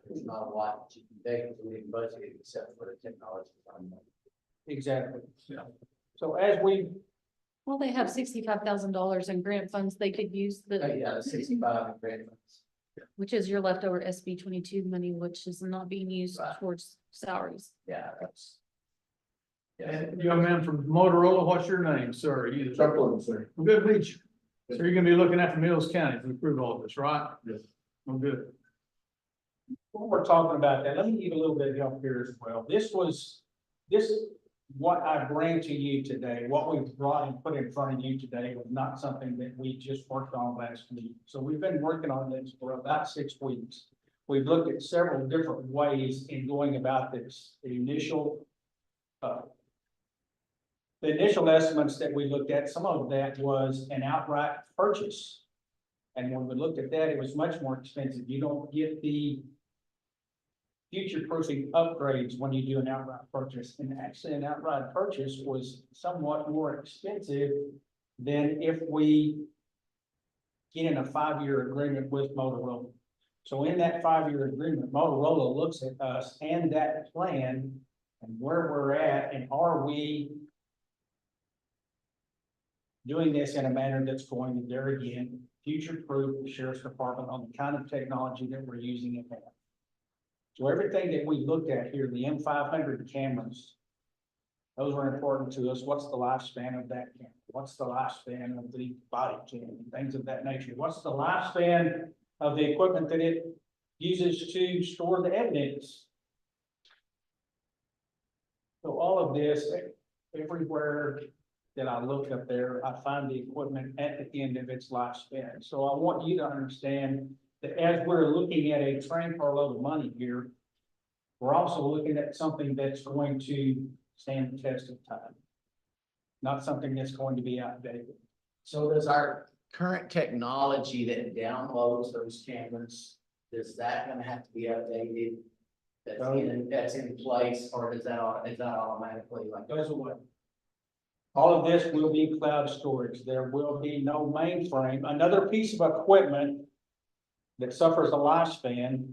It's not a lot that you can take from the budget except for the technology. Exactly. Yeah. So as we, Well, they have $65,000 in grant funds they could use, Yeah, the 65 grand. which is your leftover SB 22 money, which is not being used Right. towards salaries. Yeah, that's. And young man from Motorola, what's your name, sir? You Chuckling, sir. Well, good to meet you. So you're gonna be looking after Mills County if we approve all of this, right? Yes. Well, good. when we're talking about that, let me give a little bit of help here as well. This is what I bring to you today, what we've brought and put in front of you today was not something that we just worked on last week. So we've been working on this for about 6 weeks. We've looked at several different ways in going about this. The initial estimates that we looked at, some of that was an outright purchase. And when we looked at that, it was much more expensive. You don't get the future-proofing upgrades when you do an outright purchase. And actually, an outright purchase was somewhat more expensive than if we get in a 5-year agreement with Motorola. So in that 5-year agreement, Motorola looks at us and that plan and where we're at, and are we doing this in a manner that's going to, there again, future-proof the sheriff's department on the kind of technology that we're using it now. So everything that we looked at here, the M500 cameras, those were important to us. What's the lifespan of that camera? What's the lifespan of the body cam and things of that nature? What's the lifespan of the equipment that it uses to store the evidence? So all of this, everywhere that I look up there, I find the equipment at the end of its lifespan. So I want you to understand that as we're looking at a train carload of money here, we're also looking at something that's going to stand the test of time. Not something that's going to be outdated. So does our current technology that downloads those cameras, is that gonna have to be updated? That's in place, or is that automatically like? Goes away. All of this will be cloud storage. There will be no mainframe. Another piece of equipment that suffers a lifespan.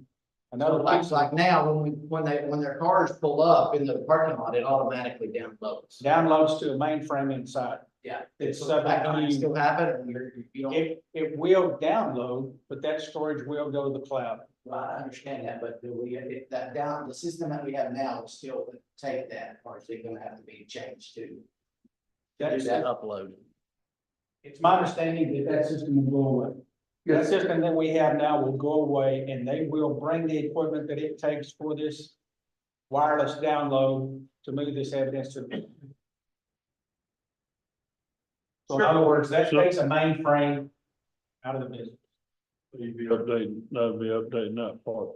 Another piece Like now, when their cars pull up in the parking lot, it automatically downloads. downloads to a mainframe inside. Yeah. It's So that subject can to, still happen, or you don't. it will download, but that storage will go to the cloud. Well, I understand that, but do we, if that the system that we have now will still take that, or is it gonna have to be changed to? Do That's, that upload. it's my understanding that system will go away. The system that we have now will go away, and they will bring the equipment that it takes for this wireless download to move this evidence to the. So in other words, that takes a mainframe out of the business. You'd be updating, that'd be updating that part.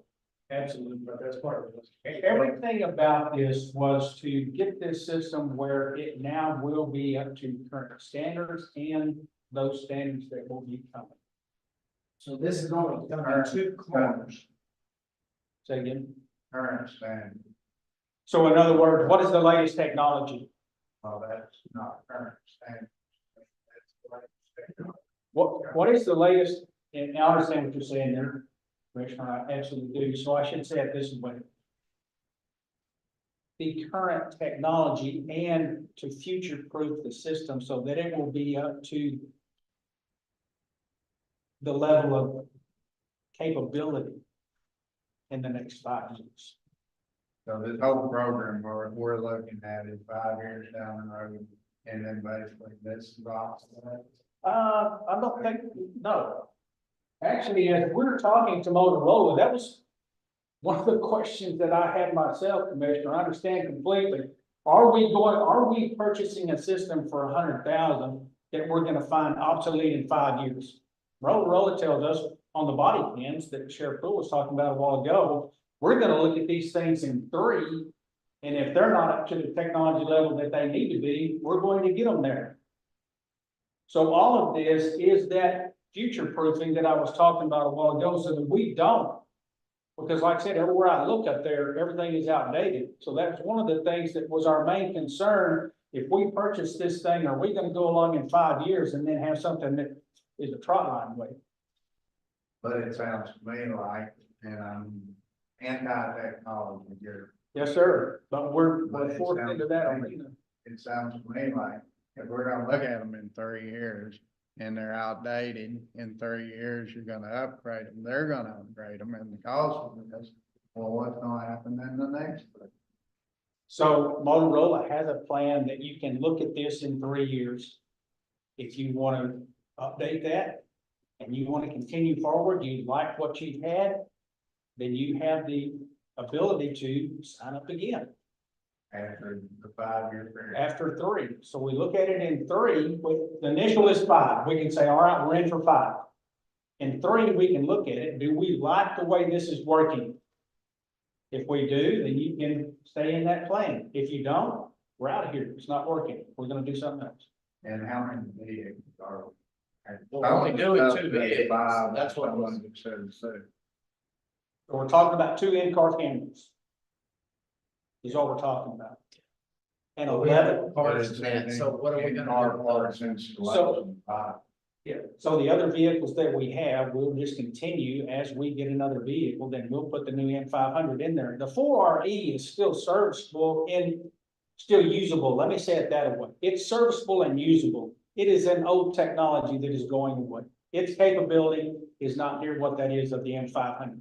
Absolutely, but that's part of it. Everything about this was to get this system where it now will be up to current standards and those standards that will be coming. So this is only Current two corners. Say again. Current standard, So in other words, what is the latest technology? well, that's not current standard. What is the latest? And I understand what you're saying there, Commissioner, I absolutely do. So I should say it this way. The current technology and to future-proof the system so that it will be up to the level of capability in the next 5 years. So this whole program we're looking at is 5 years down the road, and then basically this box. I don't think, no. Actually, as we were talking to Motorola, that was one of the questions that I had myself, Commissioner. I understand completely. Are we purchasing a system for 100,000 that we're gonna find obsolete in 5 years? Motorola tells us on the body cams that Sheriff Poole was talking about a while ago, we're gonna look at these things in 3, and if they're not up to the technology level that they need to be, we're going to get them there. So all of this is that future proofing that I was talking about a while ago, so that we don't. Because like I said, everywhere I look up there, everything is outdated. So that's one of the things that was our main concern. If we purchase this thing, are we gonna go along in 5 years and then have something that is a trot line way? But it sounds to me like, and I'm anti-technology here. Yes, sir, but we're But it forced into that sounds- arena. It sounds to me like if we're gonna look at them in 3 years and they're outdated, in 3 years, you're gonna upgrade them, they're gonna upgrade them, and the cost of this, well, what's gonna happen in the next 3? So Motorola has a plan that you can look at this in 3 years. If you want to update that and you want to continue forward, you like what you've had, then you have the ability to sign up again After the 5 year period. after 3. So we look at it in 3, with the initial is 5. We can say, all right, we're in for 5. In 3, we can look at it. Do we like the way this is working? If we do, then you can stay in that plan. If you don't, we're out of here. It's not working. We're gonna do something else. And how many vehicles are? We're only doing 2 vehicles. That's what it was. So we're talking about 2 in-car cameras. Is all we're talking about. And But we have 11, parts to that, so what are we gonna do? Parts installation. yeah, so the other vehicles that we have, we'll just continue as we get another vehicle, then we'll put the new M500 in there. The 4RE is still serviceable and still usable. Let me say it that way. It's serviceable and usable. It is an old technology that is going away. Its capability is not near what that is of the M500.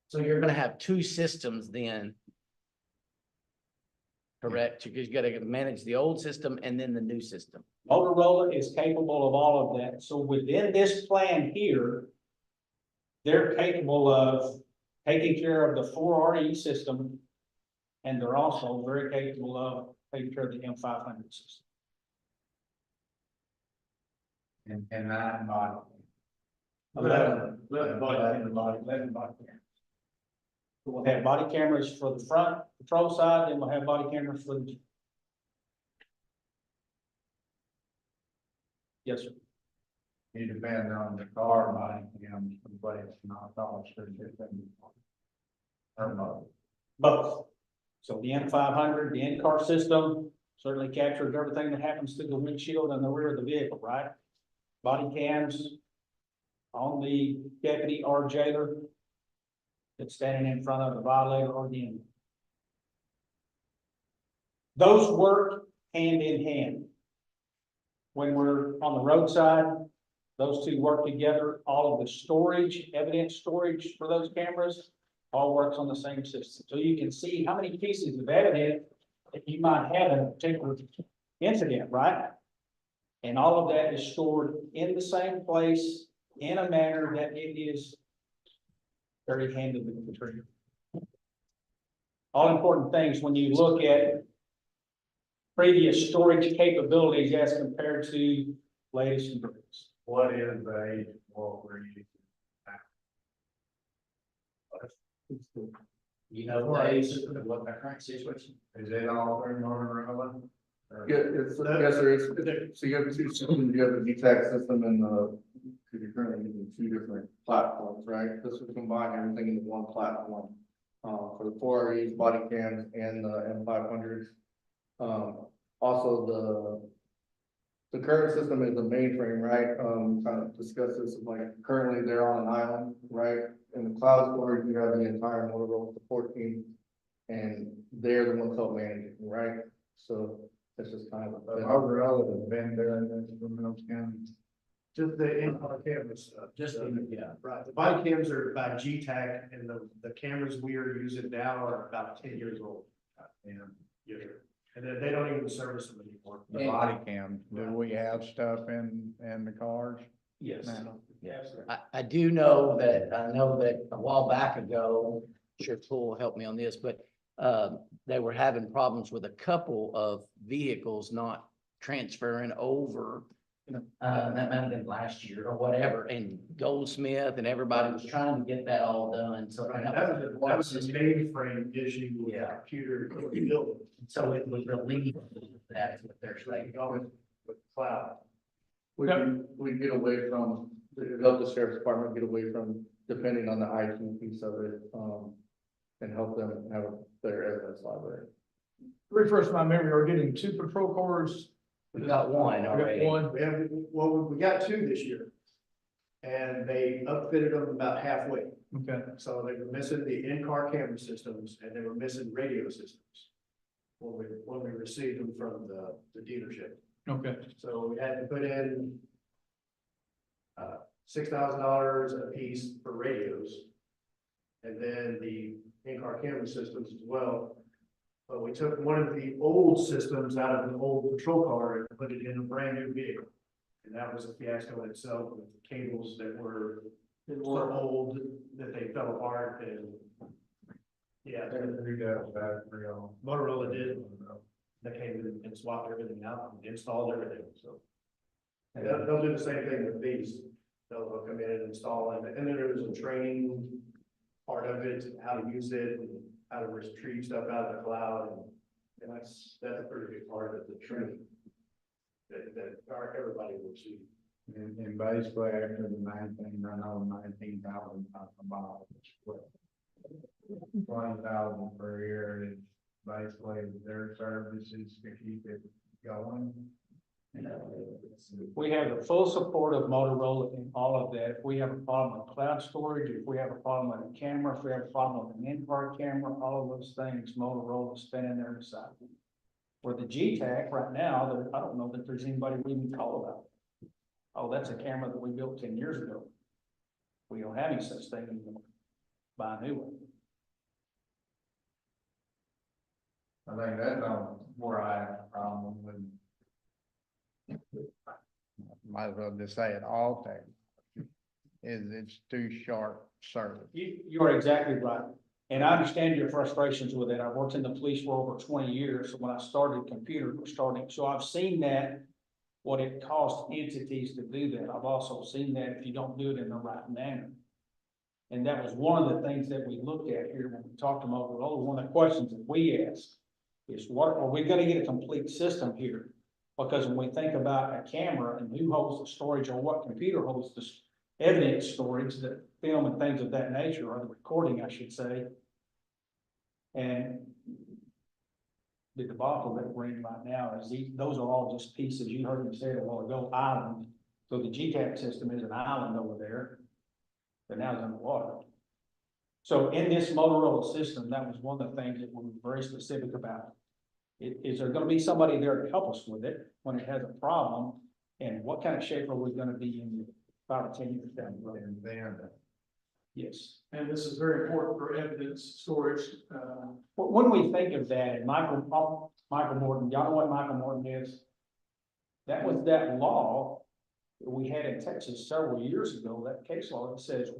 So you're gonna have 2 systems then. Correct, because you gotta manage the old system and then the new system. Motorola is capable of all of that. So within this plan here, they're capable of taking care of the 4RE system. And they're also very capable of taking care of the M500 system. And 9 model. 11 body cameras. We'll have body cameras for the front patrol side, and we'll have body cameras for the. Yes, sir. You depend on the car buying him, but it's not all specific. Or both. Both. So the M500, the in-car system certainly captures everything that happens through the windshield and the rear of the vehicle, right? Body cams on the deputy or jailer that's standing in front of the violator or the inmate. Those work hand in hand. When we're on the roadside, those 2 work together. All of the storage, evidence storage for those cameras, all works on the same system. So you can see how many pieces of evidence that you might have in a particular incident, right? And all of that is stored in the same place in a manner that it is very handy with the trigger. All important things when you look at previous storage capabilities as compared to latest and greatest. What is the age of what we're using? You know, what the current situation? Is it all through Motorola? Or- Yeah, yes, sir, so you have 2 systems, you have the detect system and because you're currently using 2 different platforms, right? This would combine everything into one platform, for the 4REs, body cams and the M500s. Also the current system is the mainframe, right? Kind of discuss this, like currently they're on an island, right? In the cloud storage, you have the entire Motorola support team and they're the ones help managing, right? So it's just kind of. Motorola has been doing this for Mills County. Just the in-car cameras, Just, yeah. right, the body cams are by G-Tac, and the cameras we are using now are about 10 years old. And, yeah, and then they don't even service them anymore. The body cams, do we have stuff in the cars? Yes. now? Yes, sir. I do know that, a while back ago, I'm sure Tool will help me on this, but they were having problems with a couple of vehicles not transferring over. That might have been last year or whatever, and Goldsmith and everybody was trying to get that all done, so. Right, that was a mainframe issue with the Yeah. computer building. So it was relieved, that's what they're saying. Going with cloud. We get away from, help the sheriff's department get away from depending on the IT piece of it, and help them have their evidence library. Refresh my memory, we're getting 2 patrol cars. We got one We got already. one. We got 2 this year. And they upfitted them about halfway. Okay. So they were missing the in-car camera systems and they were missing radio systems. When we received them from the dealership. Okay. So we had to put in $6,000 a piece for radios. And then the in-car camera systems as well. But we took one of the old systems out of an old patrol car and put it in a brand new vehicle. And that was a fiasco in itself with the cables that were so old that they fell apart and. Yeah, Motorola did. They came in and swapped everything out and installed everything, so. And they'll do the same thing with these. They'll come in and install it, and then there's a training part of it, how to use it, and how to retrieve stuff out of the cloud, and that's a pretty big part of the training. Everybody will see. And basically after the 19,000 about, 20,000 per year is basically their services to keep it going. We have the full support of Motorola in all of that. If we have a problem with cloud storage, if we have a problem with a camera, if we have a problem with an in-car camera, all of those things, Motorola's spinning there beside. For the G-Tac right now, I don't know that there's anybody we can call about. Oh, that's a camera that we built 10 years ago. We don't have any such thing anymore. Buy a new one. I think that's where I have a problem with. Might as well just say it all technology, is it's too short service. You are exactly right. And I understand your frustrations with it. I worked in the police for over 20 years. So when I started, computers were starting. So I've seen that, what it costs entities to do that. I've also seen that if you don't do it in the right manner. And that was one of the things that we looked at here when we talked to Motorola. One of the questions that we asked is, what are we going to get a complete system here? Because when we think about a camera and who holds the storage, or what computer holds the evidence storage, the film and things of that nature, or the recording, I should say. And the debacle that we're in right now is those are all just pieces. You heard me say it a while ago, island. So the GTAC system is an island over there that now is underwater. So in this Motorola system, that was one of the things that we were very specific about. Is there going to be somebody there to help us with it when it has a problem? And what kind of shape are we going to be in 5 or 10 years down the road? And then, Yes. And this is very important for evidence storage. When we think of that, and Michael Morton, y'all know what Michael Morton is? That was that law that we had in Texas several years ago, that case law that says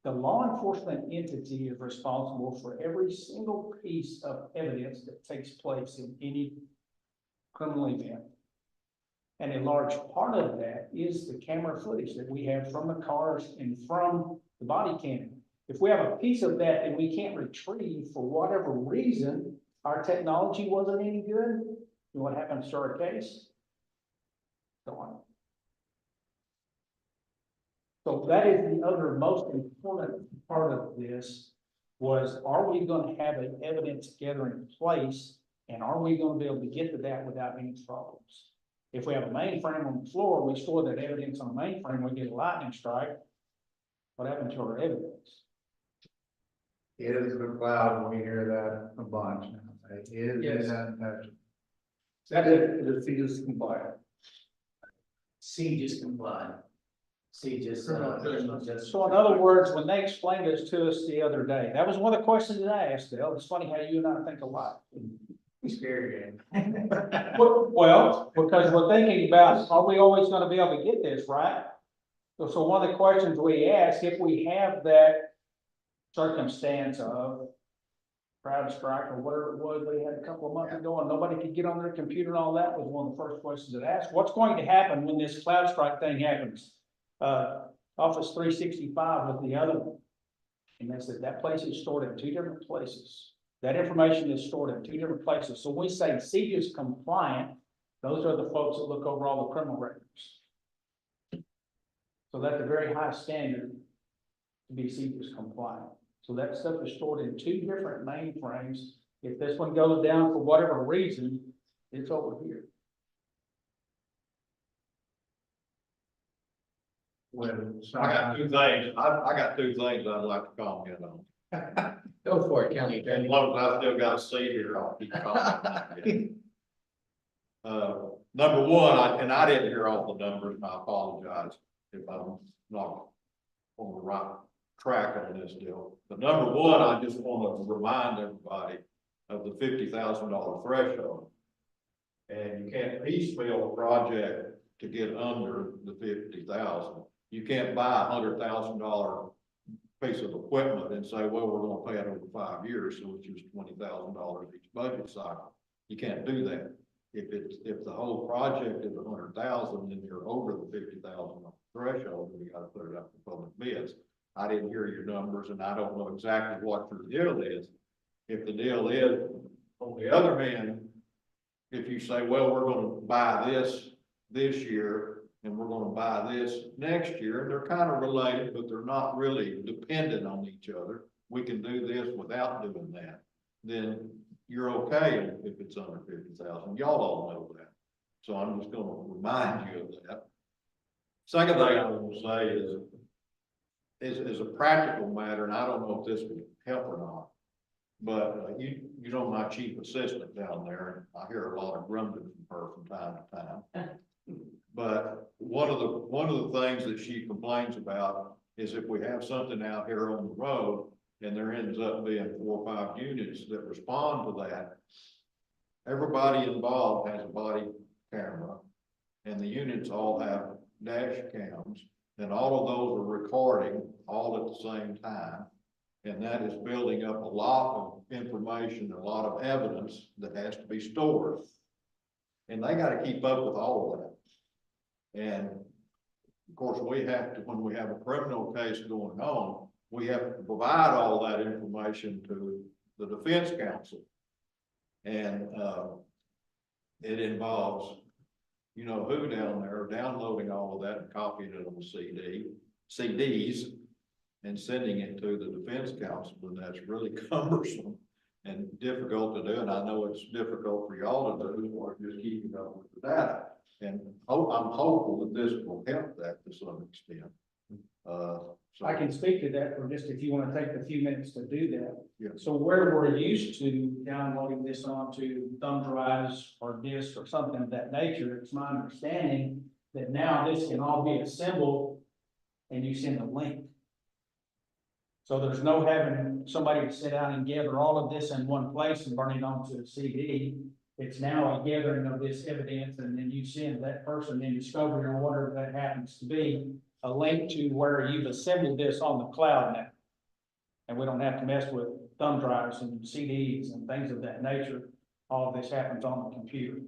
the law enforcement entity is responsible for every single piece of evidence that takes place in any criminal event. And a large part of that is the camera footage that we have from the cars and from the body cam. If we have a piece of that that we can't retrieve for whatever reason, our technology wasn't any good, and what happens to our case? Gone. So that is the other most important part of this was, are we going to have an evidence gathering place, and are we going to be able to get to that without any problems? If we have a mainframe on the floor, we store that evidence on the mainframe, we get a lightning strike. What happened to our evidence? is the cloud, we hear that a bunch now. Is Yes. it untouchable? The fees compliant. just compliant. just. So in other words, when they explained this to us the other day, that was one of the questions that I asked, Dale. It's funny how you and I think alike. Scary. Well, because we're thinking about, are we always gonna be able to get this, right? So one of the questions we asked, if we have that circumstance of crowd strike or whatever it was we had a couple of months ago, and nobody could get on their computer and all that, was one of the first questions that asked, what's going to happen when this cloud strike thing happens? Office 365 was the other one. And they said that place is stored in two different places. That information is stored in two different places. So when we say CJIS compliant, those are the folks that look over all the criminal records. So that's a very high standard to be CJIS compliant. So that stuff is stored in two different mainframes. If this one goes down for whatever reason, it's over here. I got two things, I got two things I'd like to comment on. Go for it, County As Attorney. long as I still got a seat here, I'll keep commenting. Number one, and I didn't hear all the numbers, and I apologize if I'm not on the right track on this deal. But number one, I just want to remind everybody of the $50,000 threshold. And you can't piecemeal a project to get under the 50,000. You can't buy $100,000 piece of equipment and say, well, we're gonna pay it over 5 years, so it's just $20,000 each budget cycle. You can't do that. If the whole project is 100,000, then you're over the 50,000 threshold, and you gotta put it up for public bids. I didn't hear your numbers, and I don't know exactly what your deal is. If the deal is, on the other hand, if you say, well, we're gonna buy this year, and we're gonna buy this next year, and they're kind of related, but they're not really dependent on each other. We can do this without doing that. Then you're okay if it's under 50,000. Y'all all know that. So I'm just gonna remind you of that. Second thing I want to say is a practical matter, and I don't know if this would help or not. But you know my chief assistant down there, and I hear a lot of grumbling from her from time to time. But one of the things that she complains about is if we have something out here on the road and there ends up being 4 or 5 units that respond to that, everybody involved has a body camera, and the units all have dash cams, and all of those are recording all at the same time. And that is building up a lot of information, a lot of evidence that has to be stored. And they got to keep up with all of that. And of course, we have to, when we have a criminal case going on, we have to provide all that information to the defense counsel. And it involves, you know, who down there downloading all of that and copying it on CDs and sending it to the defense counsel. And that's really cumbersome and difficult to do. And I know it's difficult for y'all to do, or just keeping up with the data. And I'm hopeful that this will help that to some extent. So I can speak to that for just if you want to take a few minutes to do that. Yeah. So where we're used to downloading this onto thumb drives or discs or something of that nature, it's my understanding that now this can all be assembled and you send a link. So there's no having somebody to sit down and gather all of this in one place and burn it onto a CD. It's now a gathering of this evidence, and then you send that person in discovery or whatever that happens to be a link to where you've assembled this on the cloud now. And we don't have to mess with thumb drives and CDs and things of that nature. All of this happens on the computer.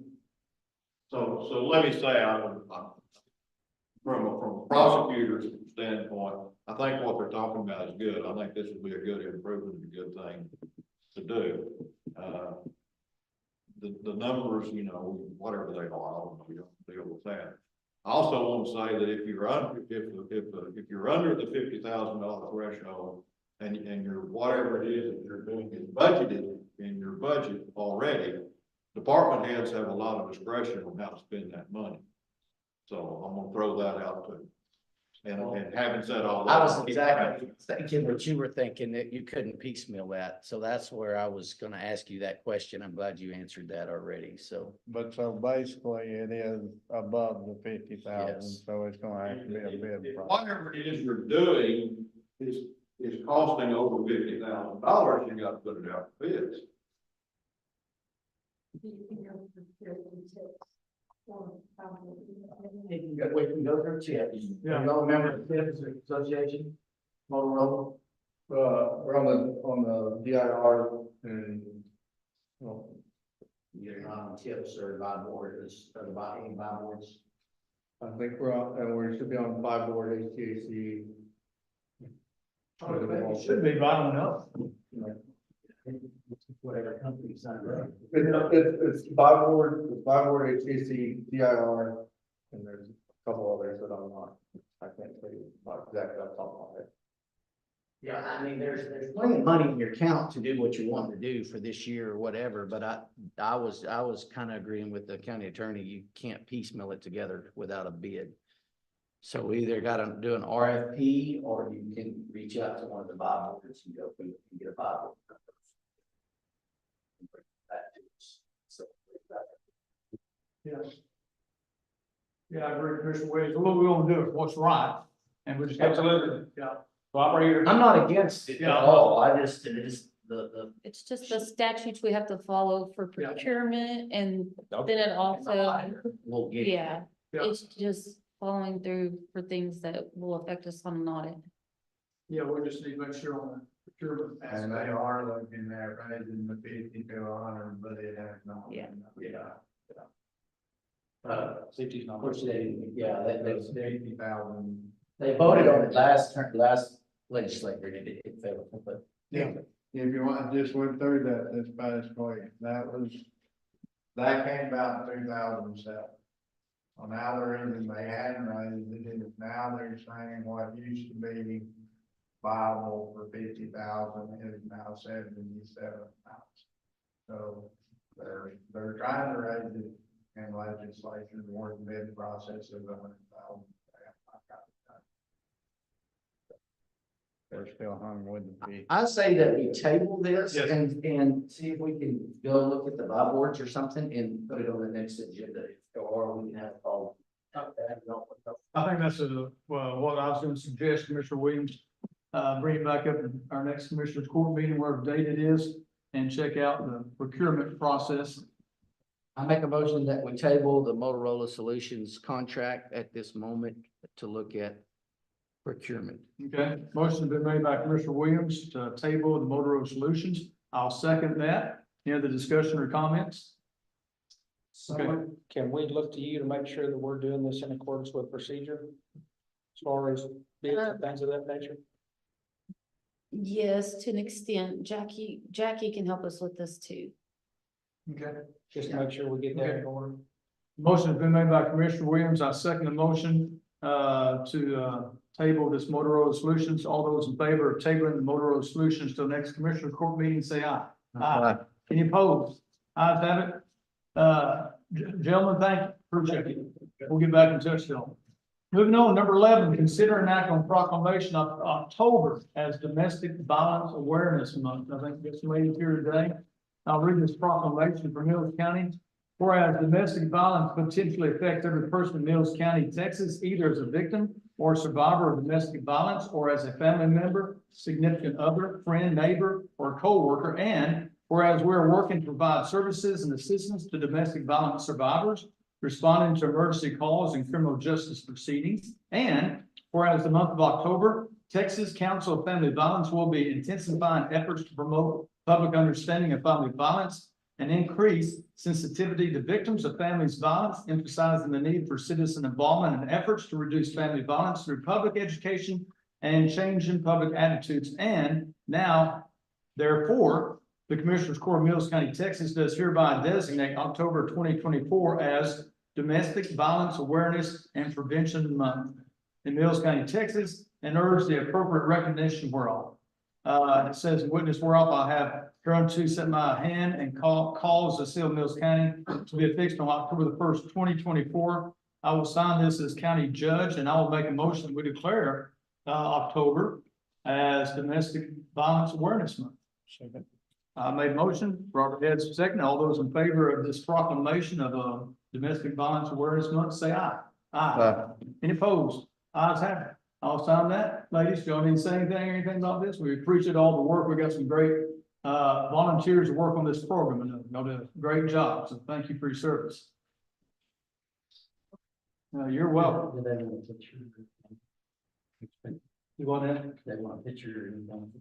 So let me say, from a prosecutor's standpoint, I think what they're talking about is good. I think this would be a good improvement, a good thing to do. The numbers, you know, whatever they are, I don't know, we don't deal with that. I also want to say that if you're under, if you're under the $50,000 threshold and your whatever it is that you're doing is budgeted in your budget already, department heads have a lot of discretion on how to spend that money. So I'm gonna throw that out too. And having said all that. I was exactly thinking what you were thinking, that you couldn't piecemeal that. So that's where I was gonna ask you that question. I'm glad you answered that already, so. But so basically it is above the 50,000, Yes. so it's gonna have to be a bid price. Whatever it is you're doing is costing over $50,000, you gotta put it out for bids. We can go through tips. Yeah. Y'all remember the Tips Association? Motorola? We're on the DIR and, well, You're not on tips or buy boards, or buy any buy boards. I think we're on, and we should be on 5 board HTAC. It should be bottoming up. Whatever company signed up. It's 5 board HTAC, DIR, and there's a couple others that I'm not, I can't tell you about exactly off the top of my head. Yeah, I mean, there's plenty of money in your account to do what you want to do for this year or whatever, but I was kind of agreeing with the county attorney, you can't piecemeal it together without a bid. So we either gotta do an RFP, or you can reach out to one of the buy boards and go and get a buy board. So, Yeah. Yeah, I agree, Commissioner Williams. What we want to do is what's right, and we just. Absolutely. Yeah. So I'm ready to. I'm not against it at Yeah. all, I just, it is the. It's just the statutes we have to follow for Yeah. procurement, and then it also, We'll get. yeah, Yeah. it's just following through for things that will affect us on an audit. Yeah, we just need to make sure on the procurement. And aspect. they are looking at raising the 50 to 100, but it has not. Yeah. Safety's not. Which they, yeah, It's 50,000. they voted on it last legislature, and it failed, but. Yeah. If you want, just went through that this past week, that came about in 2007. Well, now the reason they hadn't raised it is now they're saying what used to be viable for 50,000 is now 77,000. So they're trying to raise it in legislation, the work bid process is 100,000. They're still hung with the fee. I say that we table this Yes. and see if we can go look at the buy boards or something and put it on the next agenda, or we can have all. I think that's what I was gonna suggest, Commissioner Williams. Bring it back up in our next Commissioners Court meeting, whatever date it is, and check out the procurement process. I make a motion that we table the Motorola Solutions contract at this moment to look at procurement. Okay, motion has been made by Commissioner Williams to table the Motorola Solutions. I'll second that. Any other discussion or comments? So can we look to you to make sure that we're doing this in accordance with procedure? As far as bids and things of that nature? Yes, to an extent. Jackie can help us with this too. Okay. Just to make sure we get that Okay. in order. Motion has been made by Commissioner Williams. I second the motion to table this Motorola Solutions. All those in favor of tabling the Motorola Solutions to the next Commissioner Court meeting, say aye. Aye. Any opposed? Ayes have it. Gentlemen, thank you. Appreciate it. We'll get back in touch with you. Moving on, number 11, consider an act on proclamation of October as Domestic Violence Awareness Month. I think this lady here today. I'll read this proclamation from Mills County. Whereas domestic violence potentially affects every person in Mills County, Texas, either as a victim or survivor of domestic violence, or as a family member, significant other, friend, neighbor, or coworker. And whereas we're working to provide services and assistance to domestic violence survivors, responding to emergency calls and criminal justice proceedings. And whereas the month of October, Texas Council of Family Violence will be intensifying efforts to promote public understanding of family violence and increase sensitivity to victims of families violence, emphasizing the need for citizen involvement and efforts to reduce family violence through public education and change in public attitudes. And now, therefore, the Commissioners Court of Mills County, Texas does hereby designate October 2024 as Domestic Violence Awareness and Prevention Month in Mills County, Texas, and urge the appropriate recognition whereof. It says, witness whereof I have hereunto set my hand and cause the seal of Mills County to be affixed on October the 1st, 2024, I will sign this as county judge, and I will make a motion, we declare, October as Domestic Violence Awareness Month. Second. I made motion, Robert Heads second. All those in favor of this proclamation of Domestic Violence Awareness Month, say aye. Aye. Any opposed? Ayes have it. I'll sign that. Ladies, y'all need to say anything, or anything about this? We appreciate all the work. We got some great volunteers to work on this program, and y'all did a great job. So thank you for your service. You're welcome. Do they want a picture? You want that? They want a picture or anything?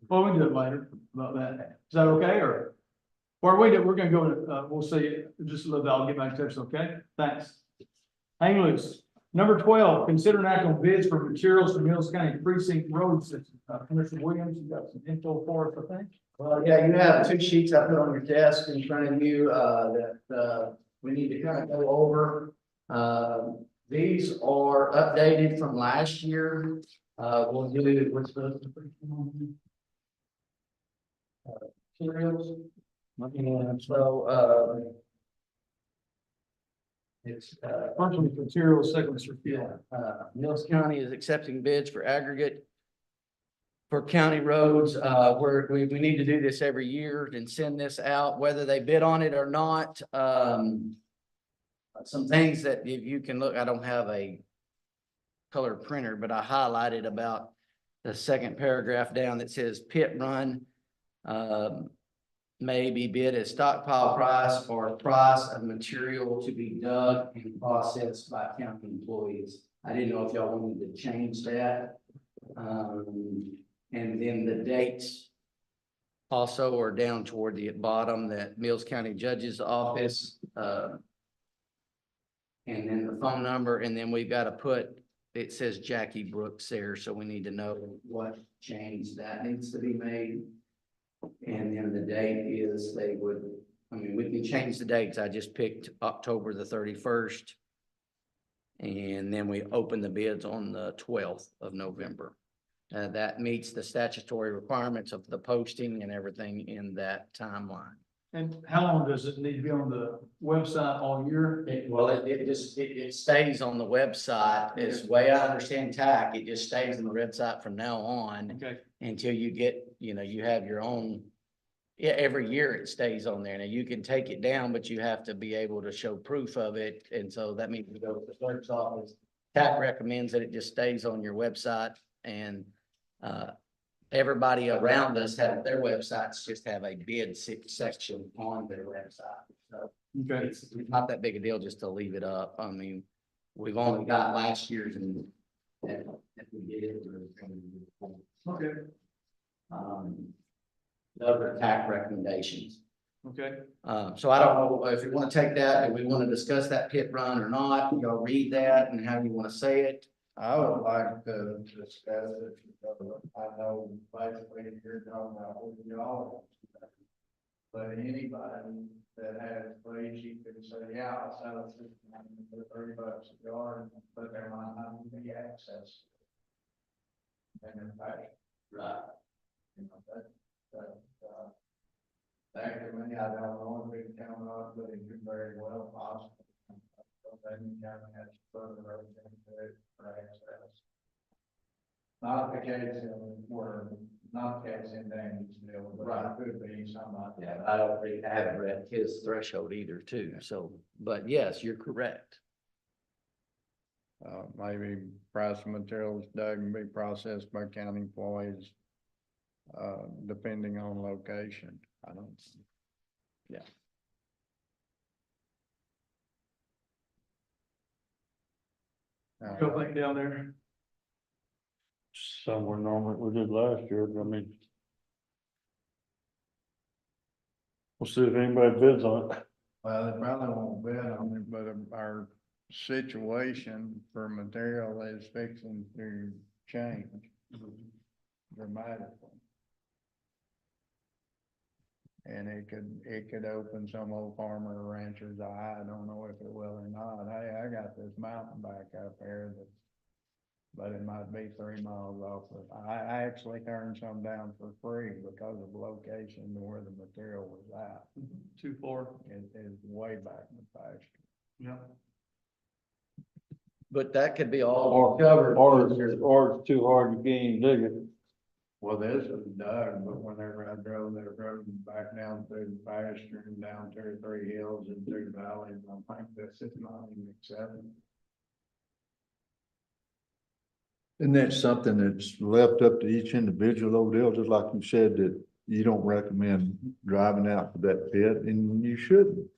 Well, we can do it later about that. Is that okay, or? Or we're gonna go to, we'll see, just a little bit, I'll get back to this, okay? Thanks. Hang loose. Number 12, consider an act on bids for materials for Mills County Precinct Road System. Commissioner Williams, you got some info for us, I think? Well, yeah, you have two sheets I put on your desk in front of you, that, we need to kind of go over. These are updated from last year. We'll do, what's the? Materials. And so, it's, First one is materials, second is for yeah, fuel. Mills County is accepting bids for aggregate for county roads. We need to do this every year and send this out, whether they bid on it or not. Some things that if you can look, I don't have a color printer, but I highlighted about the second paragraph down that says pit run may be bid as stockpile price or price of material to be dug and processed by county employees. I didn't know if y'all wanted to change that. And then the dates also are down toward the bottom, that Mills County Judge's Office, and then the phone number, and then we've got to put, it says Jackie Brooks there, so we need to know what change that needs to be made. And then the date is we can change the dates. I just picked October the 31st. And then we open the bids on the 12th of November. That meets the statutory requirements of the posting and everything in that timeline. And how long does it need to be on the website all year? It stays on the website. It's the way I understand TAC. It just stays on the website from now on. Okay. Until you get, you have your own, yeah, every year it stays on there. Now you can take it down, but you have to be able to show proof of it. And so that means you go to the clerk's office. TAC recommends that it just stays on your website, and everybody around us have their websites just have a bid section on their website. So Okay. it's not that big a deal just to leave it up. I mean, we've only got last year's and if we did it. Okay. Other TAC recommendations. Okay. So I don't know if you want to take that, and we want to discuss that pit run or not. Y'all read that and how you want to say it. I would like to discuss it, because I know basically you're talking about what y'all. But anybody that has fleas, you can say, yeah, I'll sell it for $30 a yard, but there might not be access. And in fact, Right. That to me, I don't know if we can count on, but it could very well possible. Then you kind of have to further everything to it for access. Not the case not the case in Danny's deal, but it could be somebody. Yeah, I don't think, I haven't read his threshold either too. So, but yes, you're correct. Maybe price of materials dug and be processed by county employees, depending on location. I don't. Yeah. Go back down there. Somewhere normal we did last year, but I mean. We'll see if anybody bids on it. Well, they probably won't bid on it, but our situation for material is fixing to change dramatically. And it could open some old farmer or rancher's eye. I don't know if it will or not. Hey, I got this mountain back up there but it might be 3 miles off. I actually turned some down for free because of location to where the material was at. Too far. It is way back in the pasture. Yeah. But that could be all Or- covered. or it's too hard to get him dig it. Well, this is done, but whenever I drove that road back down through the pasture and down through Three Hills and through valleys, I think this is not even acceptable. Isn't that something that's left up to each individual, Odell, just like you said, that you don't recommend driving out to that pit, and you shouldn't.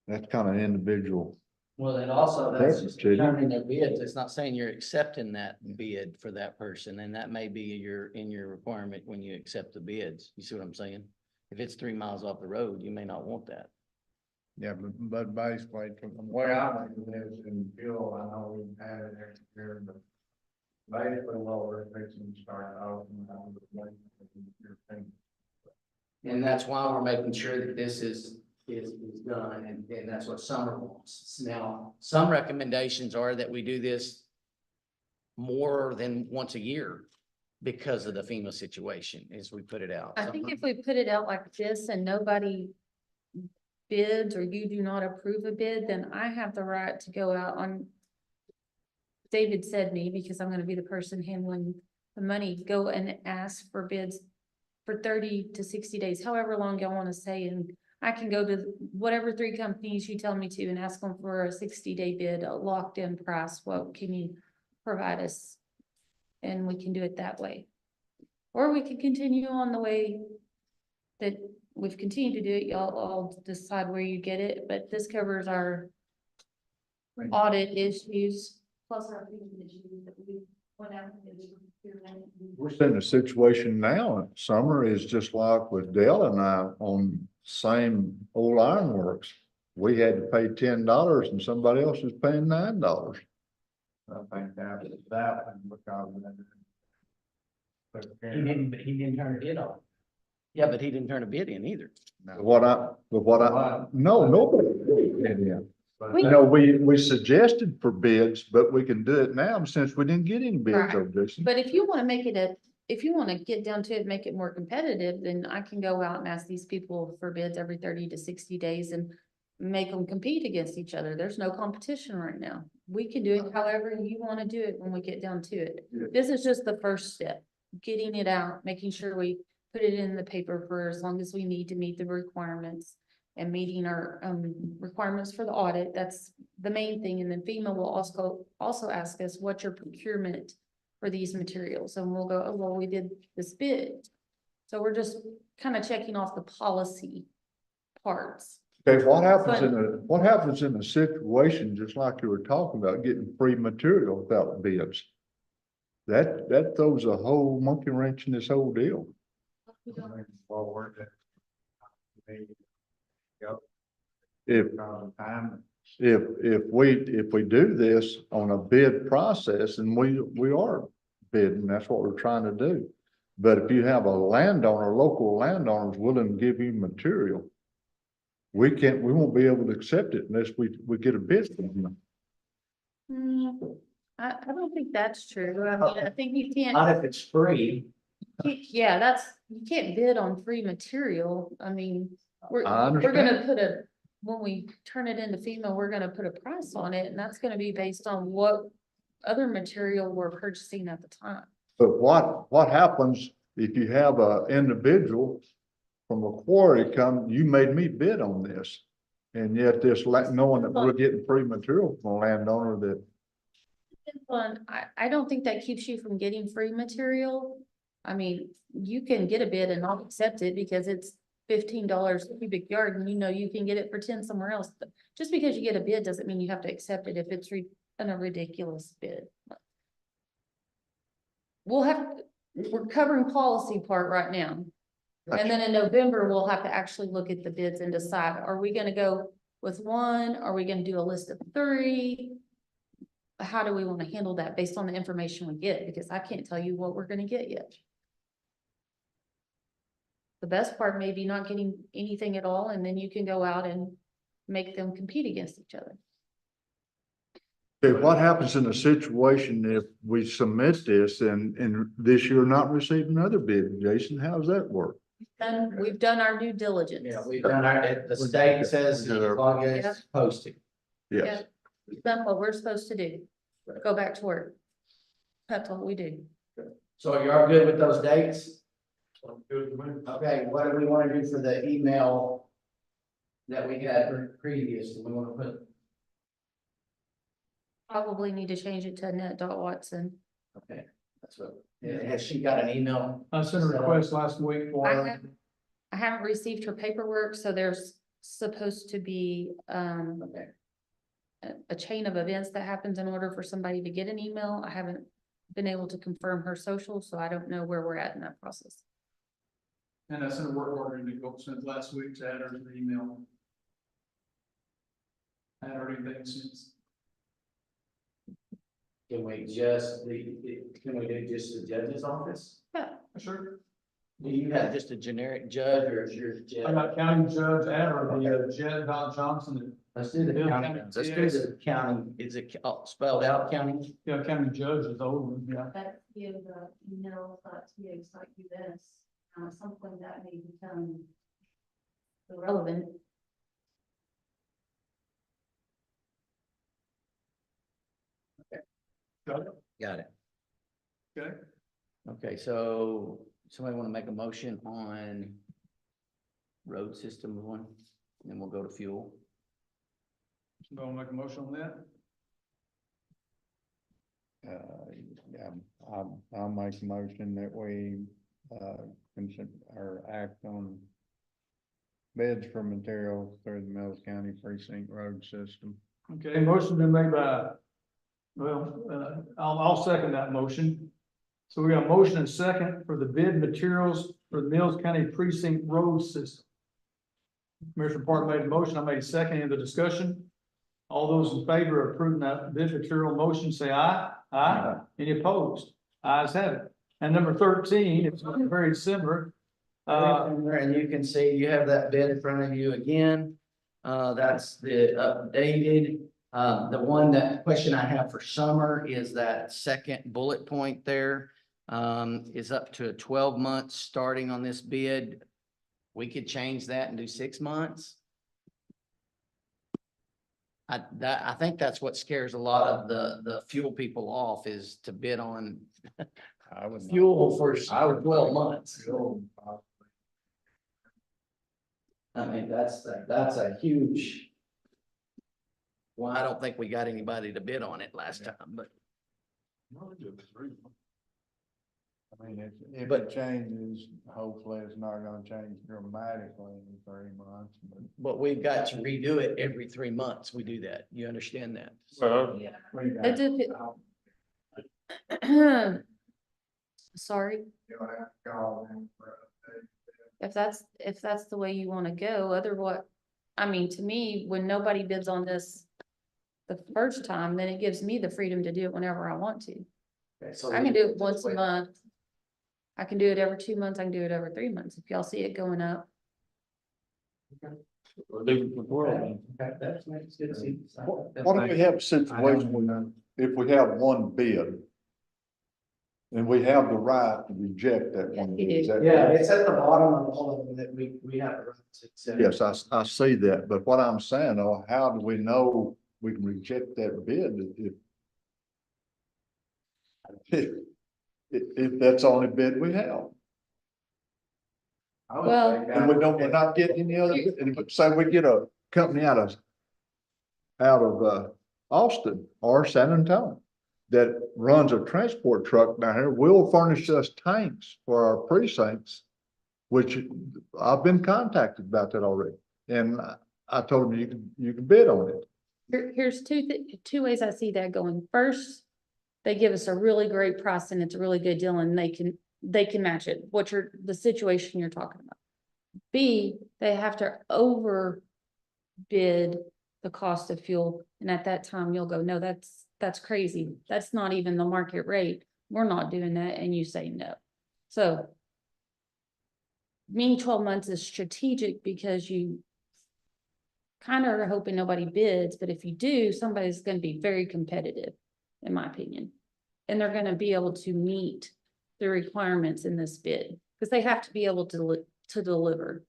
That's kind of individual. Well, then also that's just Preference, isn't it? determining their bids. It's not saying you're accepting that bid for that person, and that may be in your requirement when you accept the bids. You see what I'm saying? If it's 3 miles off the road, you may not want that. Yeah, but basically, from the way I think it is in fuel, I know we've had it every year, but basically what we're fixing to start out. And that's why we're making sure that this is done, and that's what Summer wants. Now, some recommendations are that we do this more than once a year because of the FEMA situation, as we put it out. I think if we put it out like this and nobody bids or you do not approve a bid, then I have the right to go out on. David said me, because I'm gonna be the person handling the money, go and ask for bids for 30 to 60 days, however long y'all wanna say, and I can go to whatever 3 companies you tell me to and ask them for a 60-day bid, a locked in price. What can you provide us? And we can do it that way. Or we could continue on the way that we've continued to do it. Y'all all decide where you get it, but this covers our audit issues plus our FEMA issues that we went out and did. We're in a situation now, summer is just like with Dale and I on same old ironworks. We had to pay $10 and somebody else is paying $9. I think that one because He didn't turn a bid on. Yeah, but he didn't turn a bid in either. No, nobody. You know, we suggested for bids, but we can do it now since we didn't get any bids, Right. though, Jason. But if you wanna make it if you wanna get down to it, make it more competitive, then I can go out and ask these people for bids every 30 to 60 days and make them compete against each other. There's no competition right now. We can do it however you wanna do it when we get down to it. Yeah. This is just the first step, getting it out, making sure we put it in the paper for as long as we need to meet the requirements and meeting our requirements for the audit. That's the main thing. And then FEMA will also ask us, what's your procurement for these materials? And we'll go, oh, well, we did this bid. So we're just kind of checking off the policy parts. Okay, what happens in a situation, just like you were talking about, getting free material without bids? That throws a whole monkey wrench in this whole deal. If we do this on a bid process, and we are bidding, that's what we're trying to do. But if you have a landowner, local landowners willing to give you material, we won't be able to accept it unless we get a bid from them. I don't think that's true. I mean, I think you can't. Not if it's free. Yeah, you can't bid on free material. I mean, we're I gonna put when we turn it into FEMA, we're gonna put a price on it, and that's gonna be based on what other material we're purchasing at the time. But what happens if you have a individual from a quarry come, you made me bid on this? And yet knowing that we're getting free material from a landowner that. I don't think that keeps you from getting free material. I mean, you can get a bid and not accept it because it's $15 a cubic yard and you know you can get it for 10 somewhere else. But just because you get a bid doesn't mean you have to accept it if it's a ridiculous bid. We're covering policy part right now. And then in November, we'll have to actually look at the bids and decide, are we gonna go with one? Are we gonna do a list of 3? How do we want to handle that based on the information we get? Because I can't tell you what we're gonna get yet. The best part may be not getting anything at all, and then you can go out and make them compete against each other. Okay, what happens in a situation if we submit this and this year not receive another bid, Jason? How does that work? And we've done our due diligence. Yeah, we've done the state says as long as it's posted. Yes. done what we're supposed to do. Go back to work. That's what we do. So are you all good with those dates? Good, man. Okay, what do we want to do for the email that we had previous? Do we want to put, Probably need to change it to Annette.Watson. okay, that's what, has she got an email? I sent a request last week for. I haven't received her paperwork, so there's supposed to be, Okay, a chain of events that happens in order for somebody to get an email. I haven't been able to confirm her social, so I don't know where we're at in that process. And I sent a work order to go since last week to add her to the email. I haven't heard anything since. can we do just the judge's office? Yeah. Sure. Do you have just a generic judge or is your I judge? got county judge add her, the Jed Don Johnson, Let's do the Bill county, County, let's do yes. the county, is it spelled out county? yeah, county judge is over, yeah. That's the email.ta/us, something that may become irrelevant. Got it? Got it. Okay. Okay, so somebody want to make a motion on road system one, and then we'll go to fuel. Somebody wanna make a motion on that? Yeah, I'll make a motion that we, consider or act on bids for materials through the Mills County Precinct Road System. Okay, motion been made by, I'll second that motion. So we got a motion and second for the bid materials for the Mills County Precinct Road System. Commissioner Park made a motion, I made a second in the discussion. All those in favor of approving that bid material motion, say aye. Aye. Any opposed? Ayes have it. And number 13, it's very similar. And you can see you have that bid in front of you again. That's the updated. The question I have for summer is that second bullet point there. Is up to 12 months starting on this bid. We could change that and do 6 months. I think that's what scares a lot of the fuel people off is to bid on I would. fuel for 12 months. I mean, that's a huge. Well, I don't think we got anybody to bid on it last time, but I mean, if But- it changes, hopefully it's not gonna change dramatically in 3 months, but. we've got to redo it every 3 months. We do that. You understand that? Well, It Sorry, if that's the way you want to go, otherwise, I mean, to me, when nobody bids on this the first time, then it gives me the freedom to do it whenever I want to. Okay, so I can do it once a month. I can do it every 2 months. I can do it every 3 months. If y'all see it going up. Okay, that's nice. Good to see. What if we have a situation where if we have one bid? And we have the right to reject that one. Yeah, you bid, is do. that Yeah, correct? it's at the bottom of all of them that we have. the right to accept. Yes, I see that, but what I'm saying, though, how do we know we can reject that bid if that's the only bid we have? I would Well- think And we're not getting any other, and say we get a company out of Austin or San Antonio that runs a transport truck down here, will furnish us tanks for our precincts, which I've been contacted about that already. And I told them you can bid on it. Here's two ways I see that going. First, they give us a really great price and it's a really good deal and they can match it, the situation you're talking about. B, they have to overbid the cost of fuel, and at that time you'll go, no, that's crazy. That's not even the market rate. We're not doing that, and you say no. So me, 12 months is strategic because you kind of are hoping nobody bids, but if you do, somebody's going to be very competitive, in my opinion. And they're going to be able to meet the requirements in this bid, because they have to be able to deliver.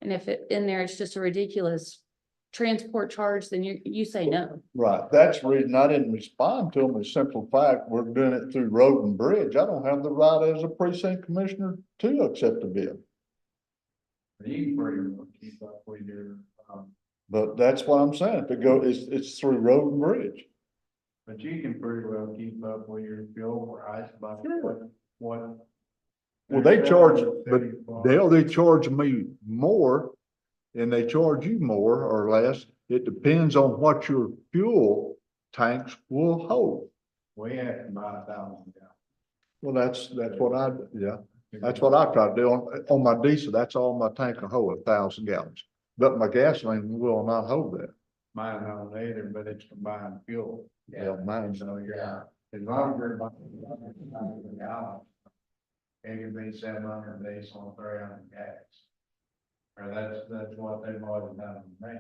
And if in there, it's just a ridiculous, transport charge, then you say no. Right, that's the reason I didn't respond to them, is simple fact, we're doing it through road and bridge, I don't have the right as a precinct commissioner to accept a bid. You can pretty well keep up with your, But that's what I'm saying, if it go, it's through road and bridge. but you can pretty well keep up with your fuel price by what. Well, they charge, but they charge me more, and they charge you more or less, it depends on what your fuel tanks will hold. We have to buy 1,000 gallons. Well, that's what that's what I try to do on my diesel, that's all my tank will hold, 1,000 gallons. But my gasoline will not hold that. Mine don't either, but it's combined fuel. Yeah, mine's, So you're, as long as you're buying 1,000 gallons, it can be 700 diesel and 300 gas. Or that's what they've always done with me.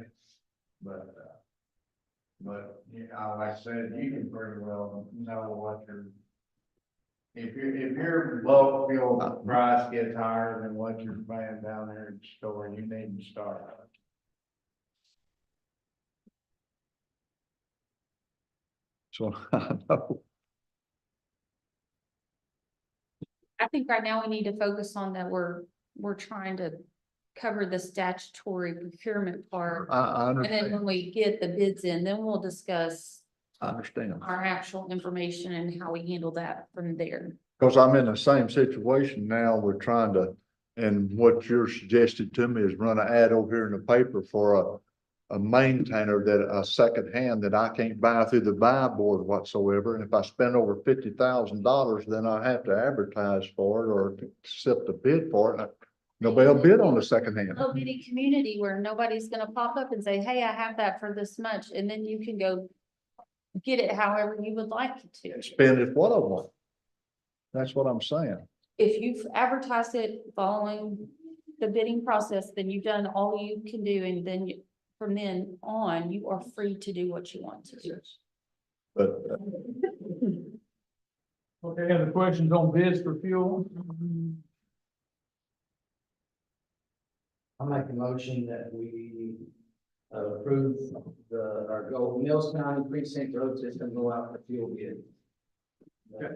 But, yeah, like I said, you can pretty well know what your. If your bulk fuel price gets higher than what you're paying down there at the store, you need to start. so I know. I think right now we need to focus on that we're trying to cover the statutory procurement part. I And then understand, when we get the bids in, then we'll discuss I understand. our actual information and how we handle that from there. Cause I'm in the same situation now, we're trying to, and what you're suggested to me is run an ad over here in the paper for a maintainer that a second hand that I can't buy through the buy board whatsoever. And if I spend over $50,000, then I have to advertise for it or accept a bid for it. Nobody will bid on the second hand. Little bitty community where nobody's gonna pop up and say, hey, I have that for this much, and then you can go get it however you would like it to. Spend it what I want. That's what I'm saying. If you've advertised it following the bidding process, then you've done all you can do, and then from then on, you are free to do what you want to do. But Okay, other questions on bids for fuel? I make a motion that we approve our Mills County precinct road system go out for fuel bid. Okay.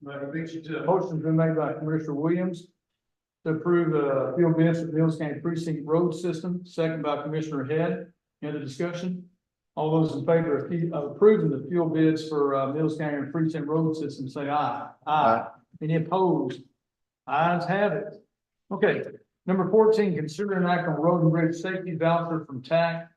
Motion's been made by Commissioner Williams to approve the fuel bids for Mills County Precinct Road System, second by Commissioner Head. Any other discussion? All those in favor of approving the fuel bids for Mills County Precinct Road System, say aye. Aye. Any opposed? Ayes have it. Okay, number 14, consider an act on road and bridge safety voucher from TAC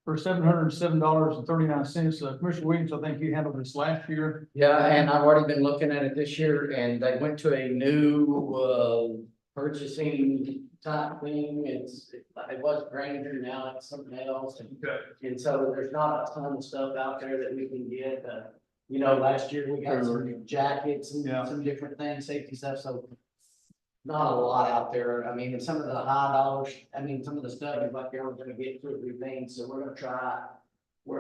for $707.39. Commissioner Williams, I think you handled this last year. Yeah, and I've already been looking at it this year, and they went to a new purchasing type thing. It was Granger, now it's something else, and so there's not a ton of stuff out there that we can get. Last year we got some jackets and some different things, safety stuff, so not a lot out there. I mean, and some of the high dollars, some of the stuff is like you're gonna get 2 or 3 things, so we're gonna try.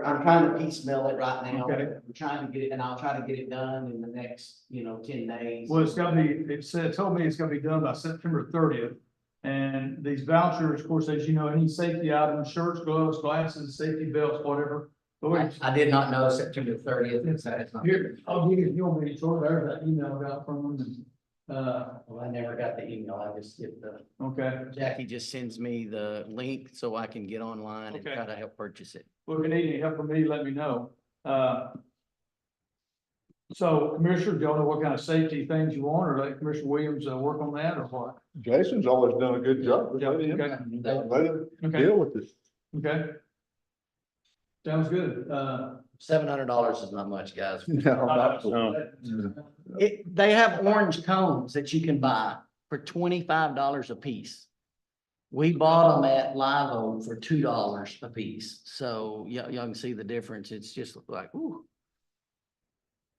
I'm trying to piecemeal it right now. Okay. We're trying to get it, and I'll try to get it done in the next, 10 days. Well, it's gotta be, it told me it's gonna be done by September 30th. And these vouchers, of course, as you know, any safety items, shirts, gloves, glasses, safety belts, whatever. I did not know September 30th. Here, I'll give you, you'll be sure there's that email I got from them. Well, I never got the email. I just get Okay. Jackie just sends me the link so I can get online and Okay. try to help purchase it. Well, if you need any help from me, let me know. So Commissioner, do y'all know what kind of safety things you want, or let Commissioner Williams work on that, or what? Jason's always done a good job. Yeah, okay. Let him Okay. deal with this. Okay. Sounds good. $700 is not much, guys. No, not so. They have orange cones that you can buy for $25 a piece. We bought them at Live Oak for $2 a piece. So y'all can see the difference. It's just like, ooh.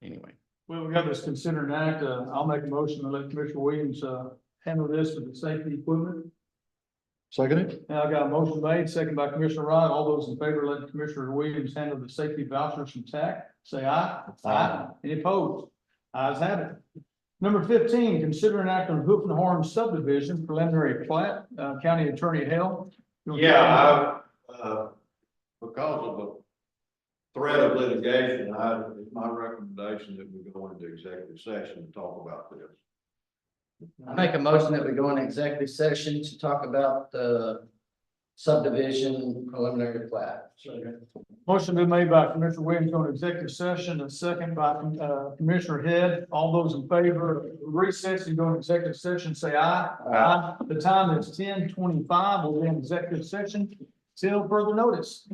Anyway. Well, we got this consider an act. I'll make a motion to let Commissioner Williams handle this with the safety equipment. Second it? Now I got a motion made, second by Commissioner Ryan. All those in favor, let Commissioner Williams handle the safety vouchers from TAC. Say aye. Aye. Any opposed? Ayes have it. Number 15, consider an act on Hoof and Horn subdivision preliminary plat, County Attorney Hale. Yeah, because of the threat of litigation, it's my recommendation that we go into executive session and talk about this. I make a motion that we go into executive session to talk about the subdivision preliminary plat. Motion been made by Commissioner Williams on executive session, and second by Commissioner Head. All those in favor of recess and go into executive session, say aye. Aye. The time is 10:25. We'll be in executive session till further notice.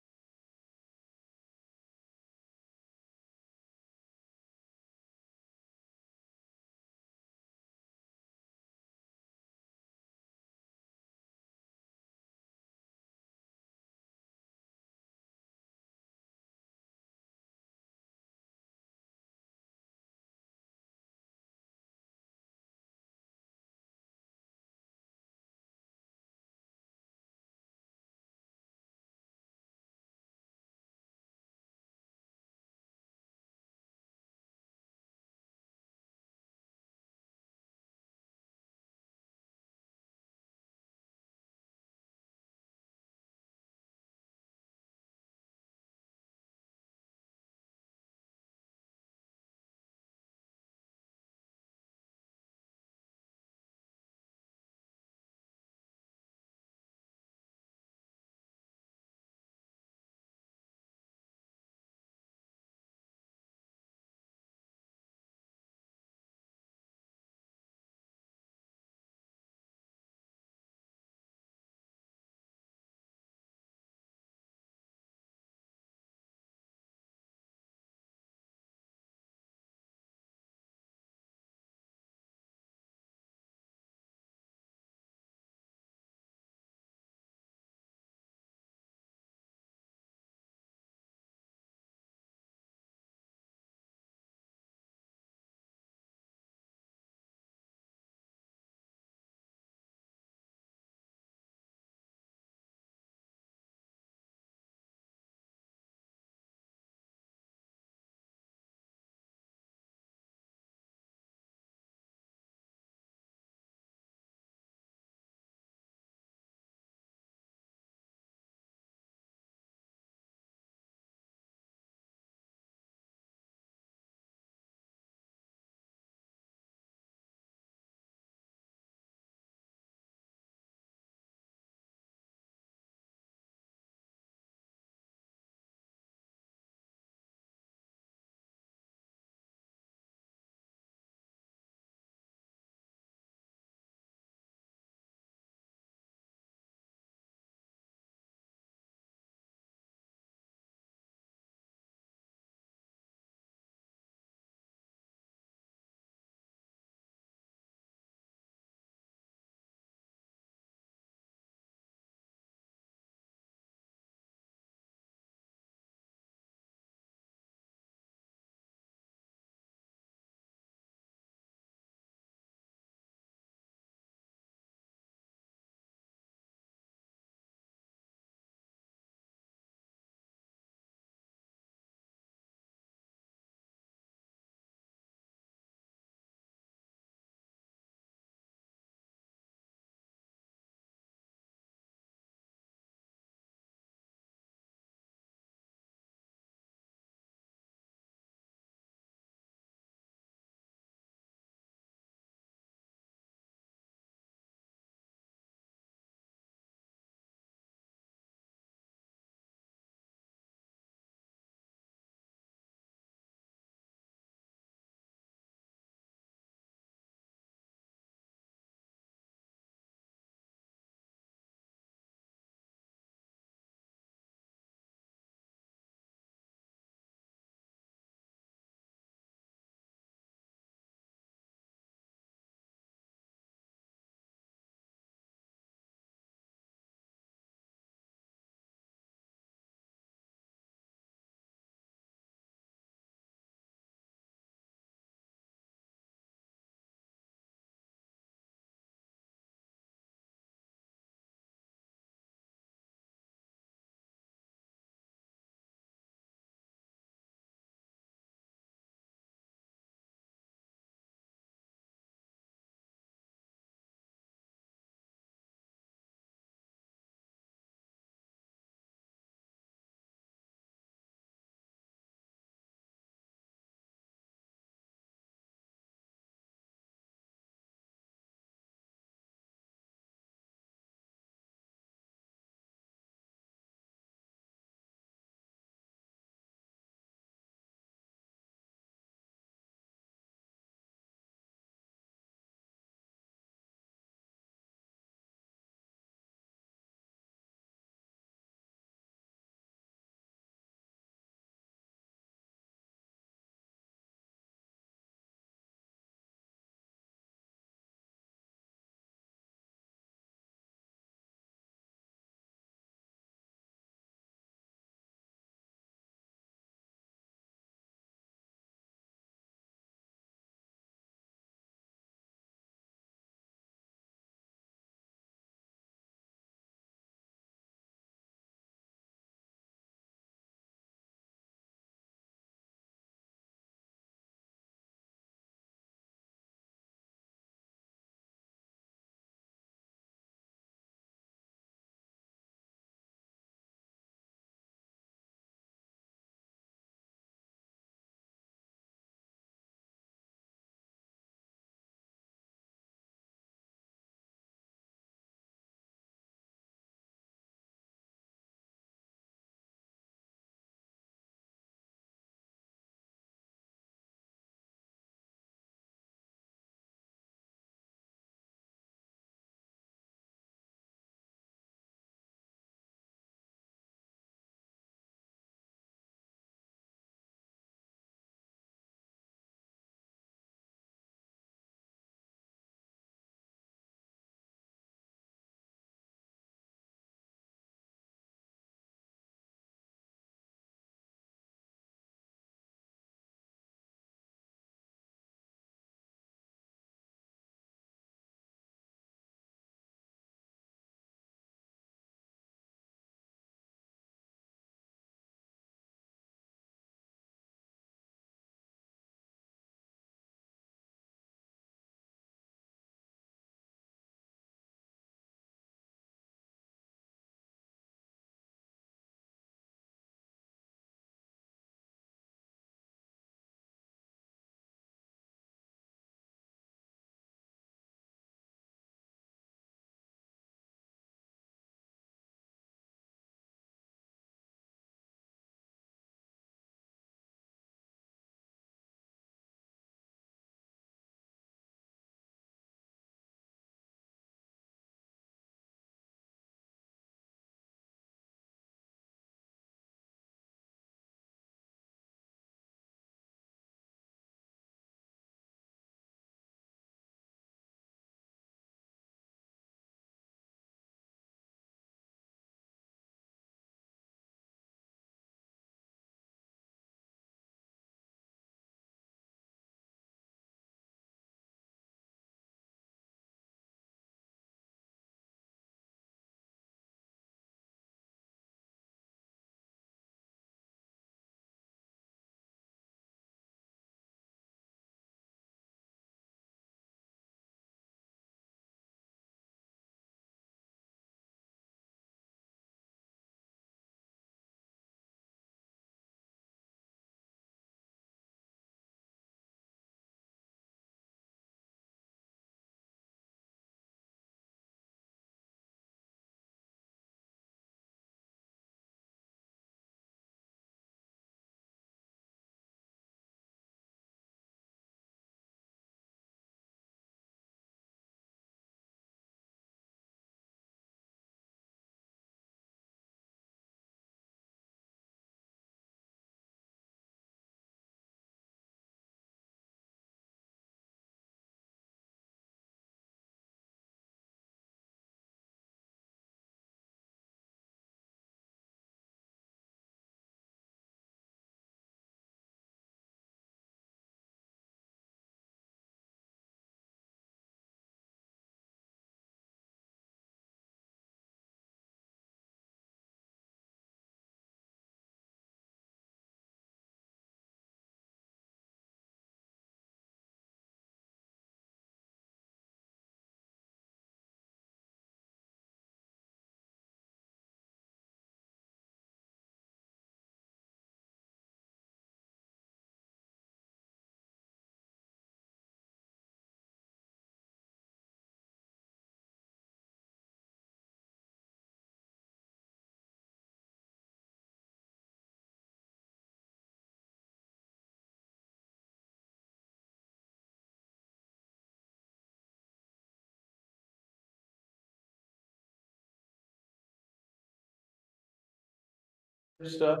Good stuff.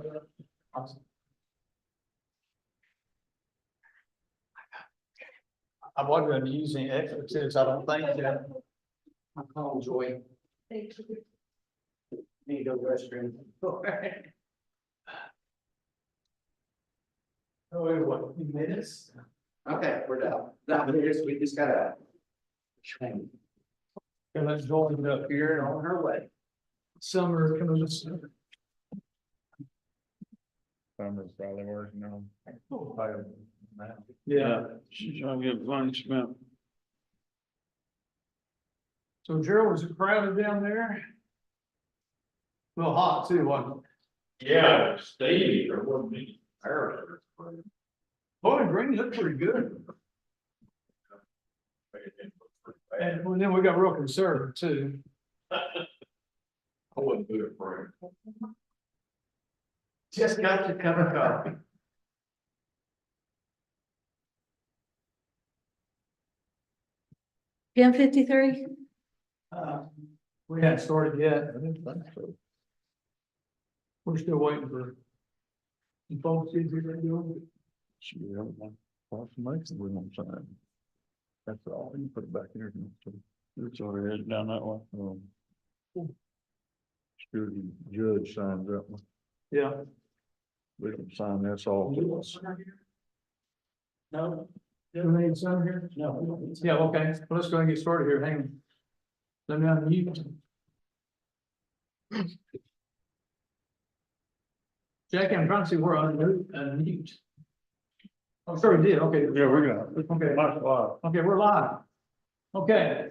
I wasn't gonna use any expletives, I don't think, I'm calling Joy. Need to go to the restroom. oh, wait, what, a few minutes? Okay, we're done. Now, we just gotta. Train. Okay, let's go it up here, On her way. summer, coming this summer. Summer's probably working on. Yeah, She's trying to get funds spent. so Gerald, was it crowded down there? A little hot too, wasn't it? Yeah, Stevie, or what me, Bowling Green looked pretty good. And well, then we got real conservative too. I wouldn't do it for him. Just got your cup of coffee. PM 53? We hadn't started yet. I didn't think so. We're still waiting for. some folks to see what they're doing. Should be able to proclamation we don't sign. That's all, you put it back here. It's already headed down that way. Security judge signs that one, Yeah. we don't sign, that's all. No. Do we need some here? No. Yeah, okay, well, let's go and get started here, hang on. Let me unmute. Jackie, I'm trying to see where I unmute. Oh, sure we did, okay. Yeah, we're gonna. Okay. Much live. Okay, we're live. Okay.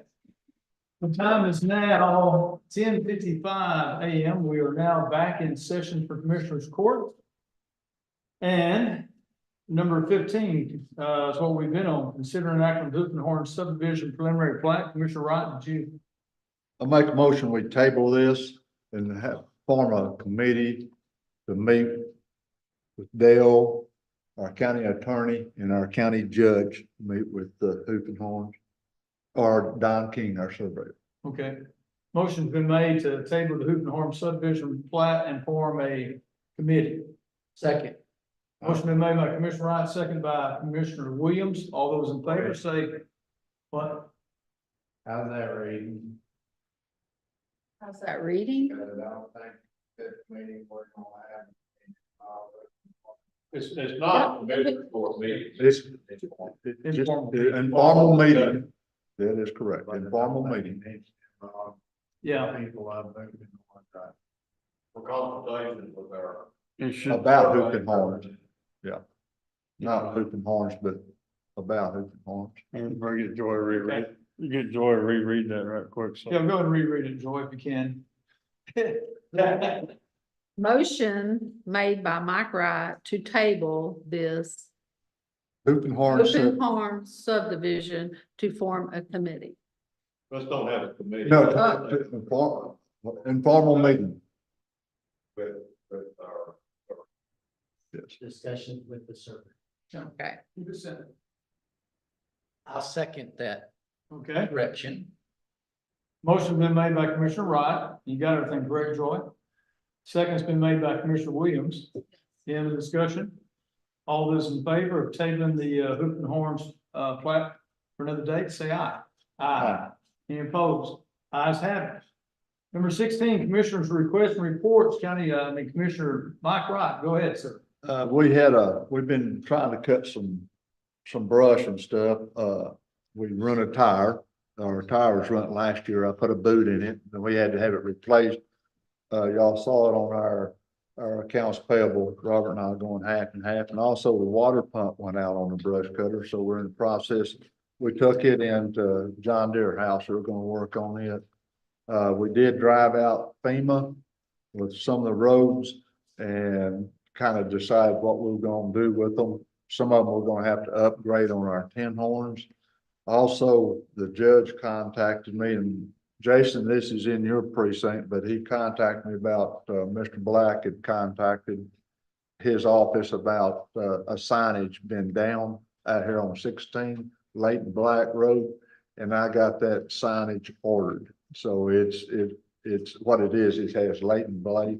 The time is now 10:55 a.m. We are now back in session for Commissioners Court. And number 15 is what we've been on, considering act on Hoop and Horn subdivision preliminary plat. Commissioner Wright, did you? I make a motion, we table this and form a committee to meet with Dale, our county attorney, and our county judge, meet with the Hoop and Horns. Or Don King, our surveyor. Okay. Motion's been made to table the Hoop and Horn subdivision plat and form a committee. Second. Motion been made by Commissioner Wright, second by Commissioner Williams. All those in favor say what? How's that reading? How's that reading? Because I don't think that meeting we're gonna have. It's not a commission for me. It's just informal meeting. That is correct, informal meeting. Yeah. People I've been on that. For consultation with our. It should. About Hoop and Horns, yeah. Not Hoop and Horns, but about Hoop and Horns. And we'll get Joy to reread, you get Joy to reread that right quick, so. Yeah, go ahead and reread it, Joy, if you can. Motion made by Mike Wright to table this Hoop and Horns. open farm subdivision to form a committee. Let's don't have a committee. No, informal meeting. With our. Yes. Discussion with the server. Okay. I'll second that Okay, direction. motion been made by Commissioner Wright. You got everything correct, Joy? Second's been made by Commissioner Williams. End of discussion. All those in favor of tabling the Hoop and Horns plat for another date, say aye. Aye. Any opposed? Ayes have it. Number 16, Commissioners request and reports, Commissioner Mike Wright, go ahead, sir. We've been trying to cut some brush and stuff. We run a tire. Our tire was run last year. I put a boot in it and we had to have it replaced. Y'all saw it on our accounts payable. Robert and I are going half and half. And also the water pump went out on the brush cutter. So we're in the process. We took it into John Deere house. We're going to work on it. We did drive out FEMA with some of the roads and kind of decide what we we're going to do with them. Some of them we're going to have to upgrade on our 10 horns. Also, the judge contacted me, and Jason, this is in your precinct, but he contacted me about, Mr. Black had contacted his office about, a signage been down out here on 16 Leighton Black Road. And I got that signage ordered. So it's what it is. It has Leighton Black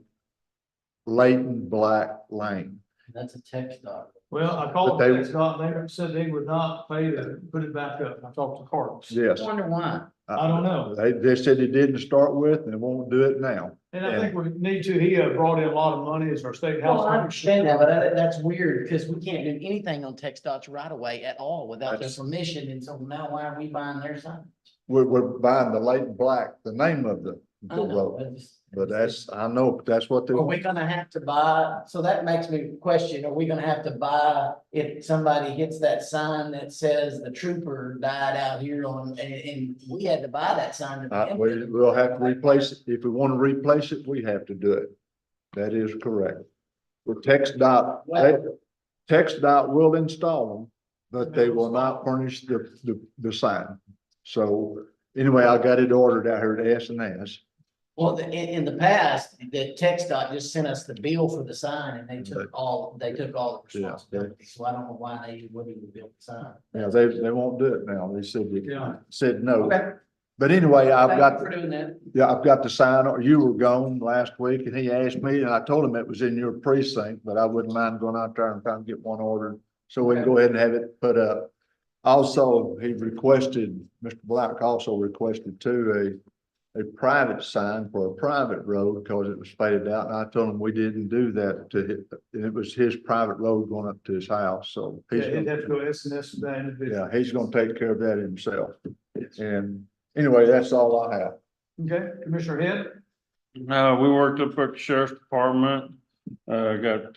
Leighton Black Lane. That's a text doc. Well, I called But they- Tex dot, they said they would not pay to put it back up. I talked to Carlos. Yes. I wonder why. I don't know. They said they didn't start with and they won't do it now. And I think we need to, he brought in a lot of money as our state house. Well, I understand that, but that's weird, because we can't do anything on text dots right away at all without their That's- permission, and so now why are we buying their sign? We're buying the Leighton Black, the name of the I know, road. But I know, that's what they Are we want. gonna have to buy, so that makes me question, are we gonna have to buy, if somebody hits that sign that says the trooper died out here on, and we had to buy that sign. to begin with. We'll have to replace it. If we want to replace it, we have to do it. That is correct. The Text dot will install them, but they will not furnish the sign. So anyway, I got it ordered out here at S&S. Well, in the past, the text dot just sent us the bill for the sign, and they took all the responsibility, so I don't know why they wouldn't even build the sign. Yeah, they won't do it now. They said, Yeah. said no. Okay. But anyway, I've Thank got, you for doing that. yeah, I've got the sign, or you were gone last week and he asked me and I told him it was in your precinct, but I wouldn't mind going out there and trying to get one ordered. So we can go ahead and have it put up. Also, he requested, Mr. Black also requested too, a private sign for a private road because it was faded out. And I told him we didn't do that to hit, and it was his private road going up to his house. So Yeah, he's he'd gonna, have to go S&S for that individual. yeah, he's gonna take care of that himself. And anyway, that's all I have. Okay, Commissioner Head? We worked up at the sheriff's department, got,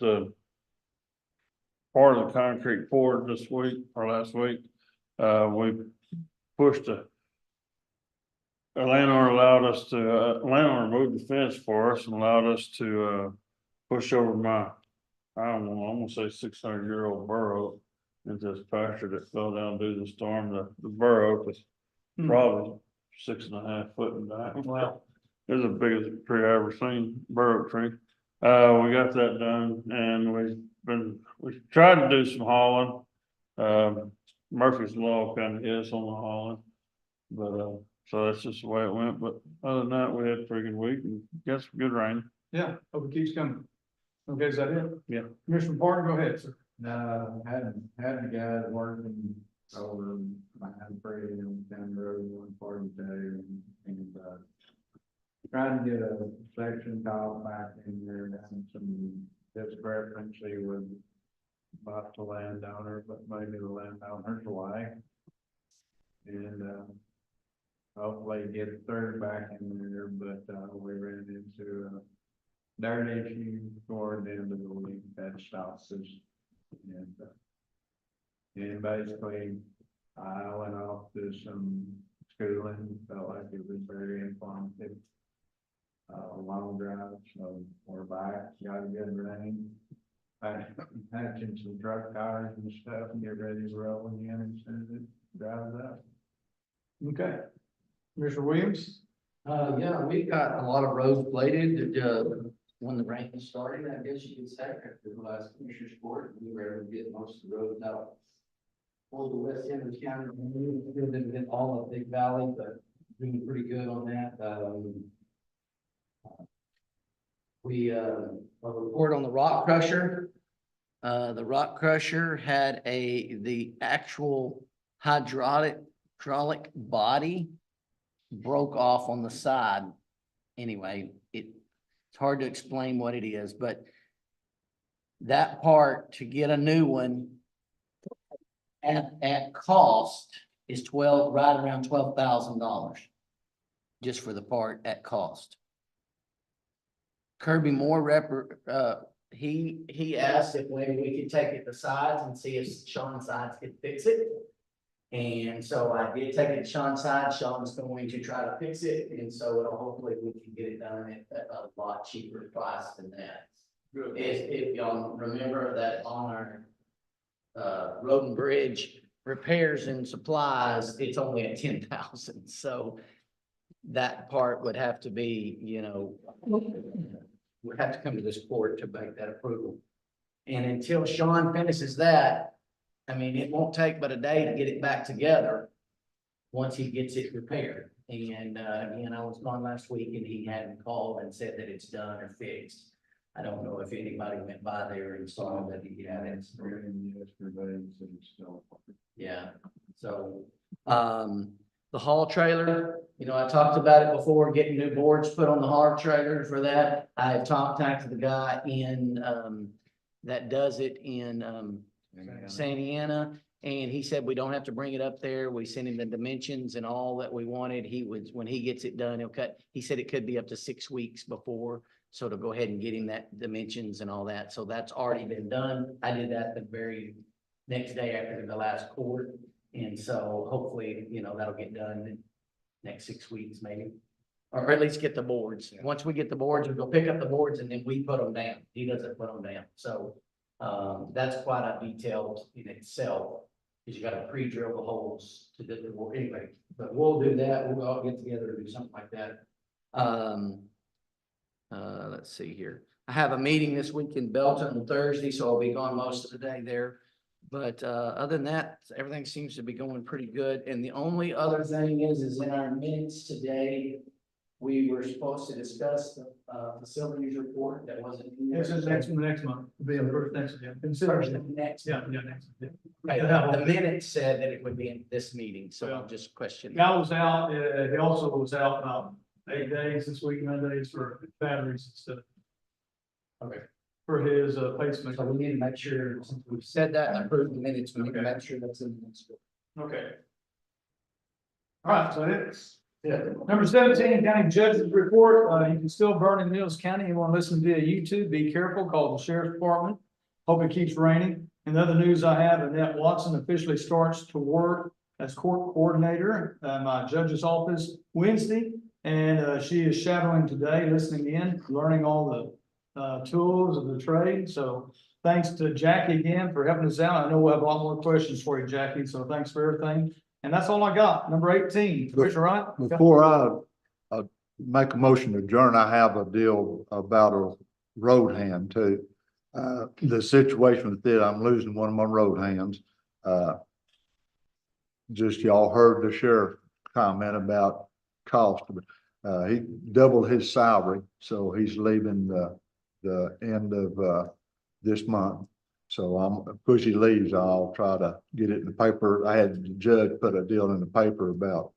part of the concrete poured this week or last week. We pushed a landowner allowed us to, landowner moved the fence for us and allowed us to, push over my, I don't know, I'm gonna say 600-year-old burrow into this pasture that fell down due to the storm. The burrow was probably 6.5 foot in diameter. Wow. It was the biggest tree I ever seen, burrow tree. We got that done and we tried to do some hauling. Murphy's Law kind of is on the hauling, but, so that's just the way it went. But other than that, we had a pretty good week and got some good rain. Yeah, hope it keeps coming. Okay, is that it? Yeah. Commissioner Parton, go ahead, sir. No, had the guys working over my Freddie and down the road one part of the day and trying to get a section tile back in there and having some discrepancy with about the landowner, but maybe the landowner's wife. And, hopefully get a third back in there, but, we ran into a dirt issue toward the end of the week that stops us. And basically, I went off to some schooling, felt like it was very informative. Long drive, so we're back, got a good rain. Patching some truck tires and stuff and get ready to roll again and send it, drive it up. Okay. Commissioner Williams? Yeah, we've got a lot of roads bladed, when the rain started, I guess you could say, after the last commissioner's court, we were able to get most of the roads out. For the west end of the county, we didn't hit all of Big Valley, but doing pretty good on that. A report on the rock crusher. The rock crusher had the actual hydraulic body broke off on the side. Anyway, it's hard to explain what it is, but that part to get a new one at cost is right around $12,000 just for the part at cost. Kirby Moore he asked if we could take it to Sides and see if Sean Sides could fix it. And so I did take it to Sean's side. Sean's going to try to fix it, and so hopefully we can get it done at a lot cheaper price than that. If y'all remember that on our road and bridge repairs and supplies, it's only at 10,000. So that part would have to be, would have to come to this court to make that approval. And until Sean finishes that, I mean, it won't take but a day to get it back together once he gets it repaired. And again, I was gone last week and he hadn't called and said that it's done or fixed. I don't know if anybody went by there and saw that he had it. Yeah, so, the haul trailer, I talked about it before, getting new boards put on the haul trailer for that. I have contacted the guy in, that does it in, Santa Ana. And he said we don't have to bring it up there. We sent him the dimensions and all that we wanted. When he gets it done, he'll cut. He said it could be up to 6 weeks before. So to go ahead and get him that dimensions and all that. So that's already been done. I did that the very next day after the last court. And so hopefully, that'll get done in next 6 weeks maybe. Or at least get the boards. Once we get the boards, we'll go pick up the boards and then we put them down. He doesn't put them down. So that's quite a detailed in itself. Because you gotta pre-drill the holes to do the work anyway, but we'll do that. We'll all get together and do something like that. Let's see here. I have a meeting this week in Belton on Thursday, so I'll be gone most of the day there. But other than that, everything seems to be going pretty good. And the only other thing is in our minutes today, we were supposed to discuss the facilities report that wasn't. This is next month. Be the first next, yeah. Consider it. Next. Yeah, next. Yeah. Right, the minutes said that it would be in this meeting, so I'm just questioning. Guy was out, he also was out about 8 days this week, 9 days for batteries and stuff. Okay. For his So pacemaker. we need to make sure, since we've said that and approved the minutes, we need to make sure that's in the minutes. Okay. All right, so it's, number 17, county judge's report. You can still burn in Mills County. You want to listen via YouTube, be careful, call the sheriff's department. Hope it keeps raining. And the other news I have, Annette Watson officially starts to work as court coordinator at my judge's office Wednesday. And she is shadowing today, listening in, learning all the tools of the trade. So thanks to Jackie again for helping us out. I know we'll have a lot more questions for you, Jackie. So thanks for everything. And that's all I got. Number 18, Commissioner Wright. Before I make a motion to adjourn, I have a deal about a road hand too. The situation with it, I'm losing one of my road hands. Just y'all heard the sheriff comment about cost. He doubled his salary, so he's leaving the end of this month. So before he leaves, I'll try to get it in the paper. I had the judge put a deal in the paper about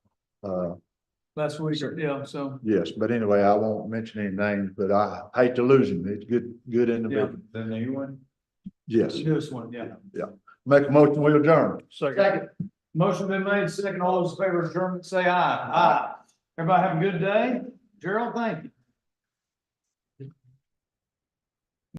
Last week, yeah, so. yes, but anyway, I won't mention any names, but I hate to lose him. He's good individual. The new one? Yes, Newest one, yeah. make a motion, we adjourn. Second. Motion been made, second. All those in favor of adjournment, say aye. Aye. Everybody have a good day. Gerald, thank you.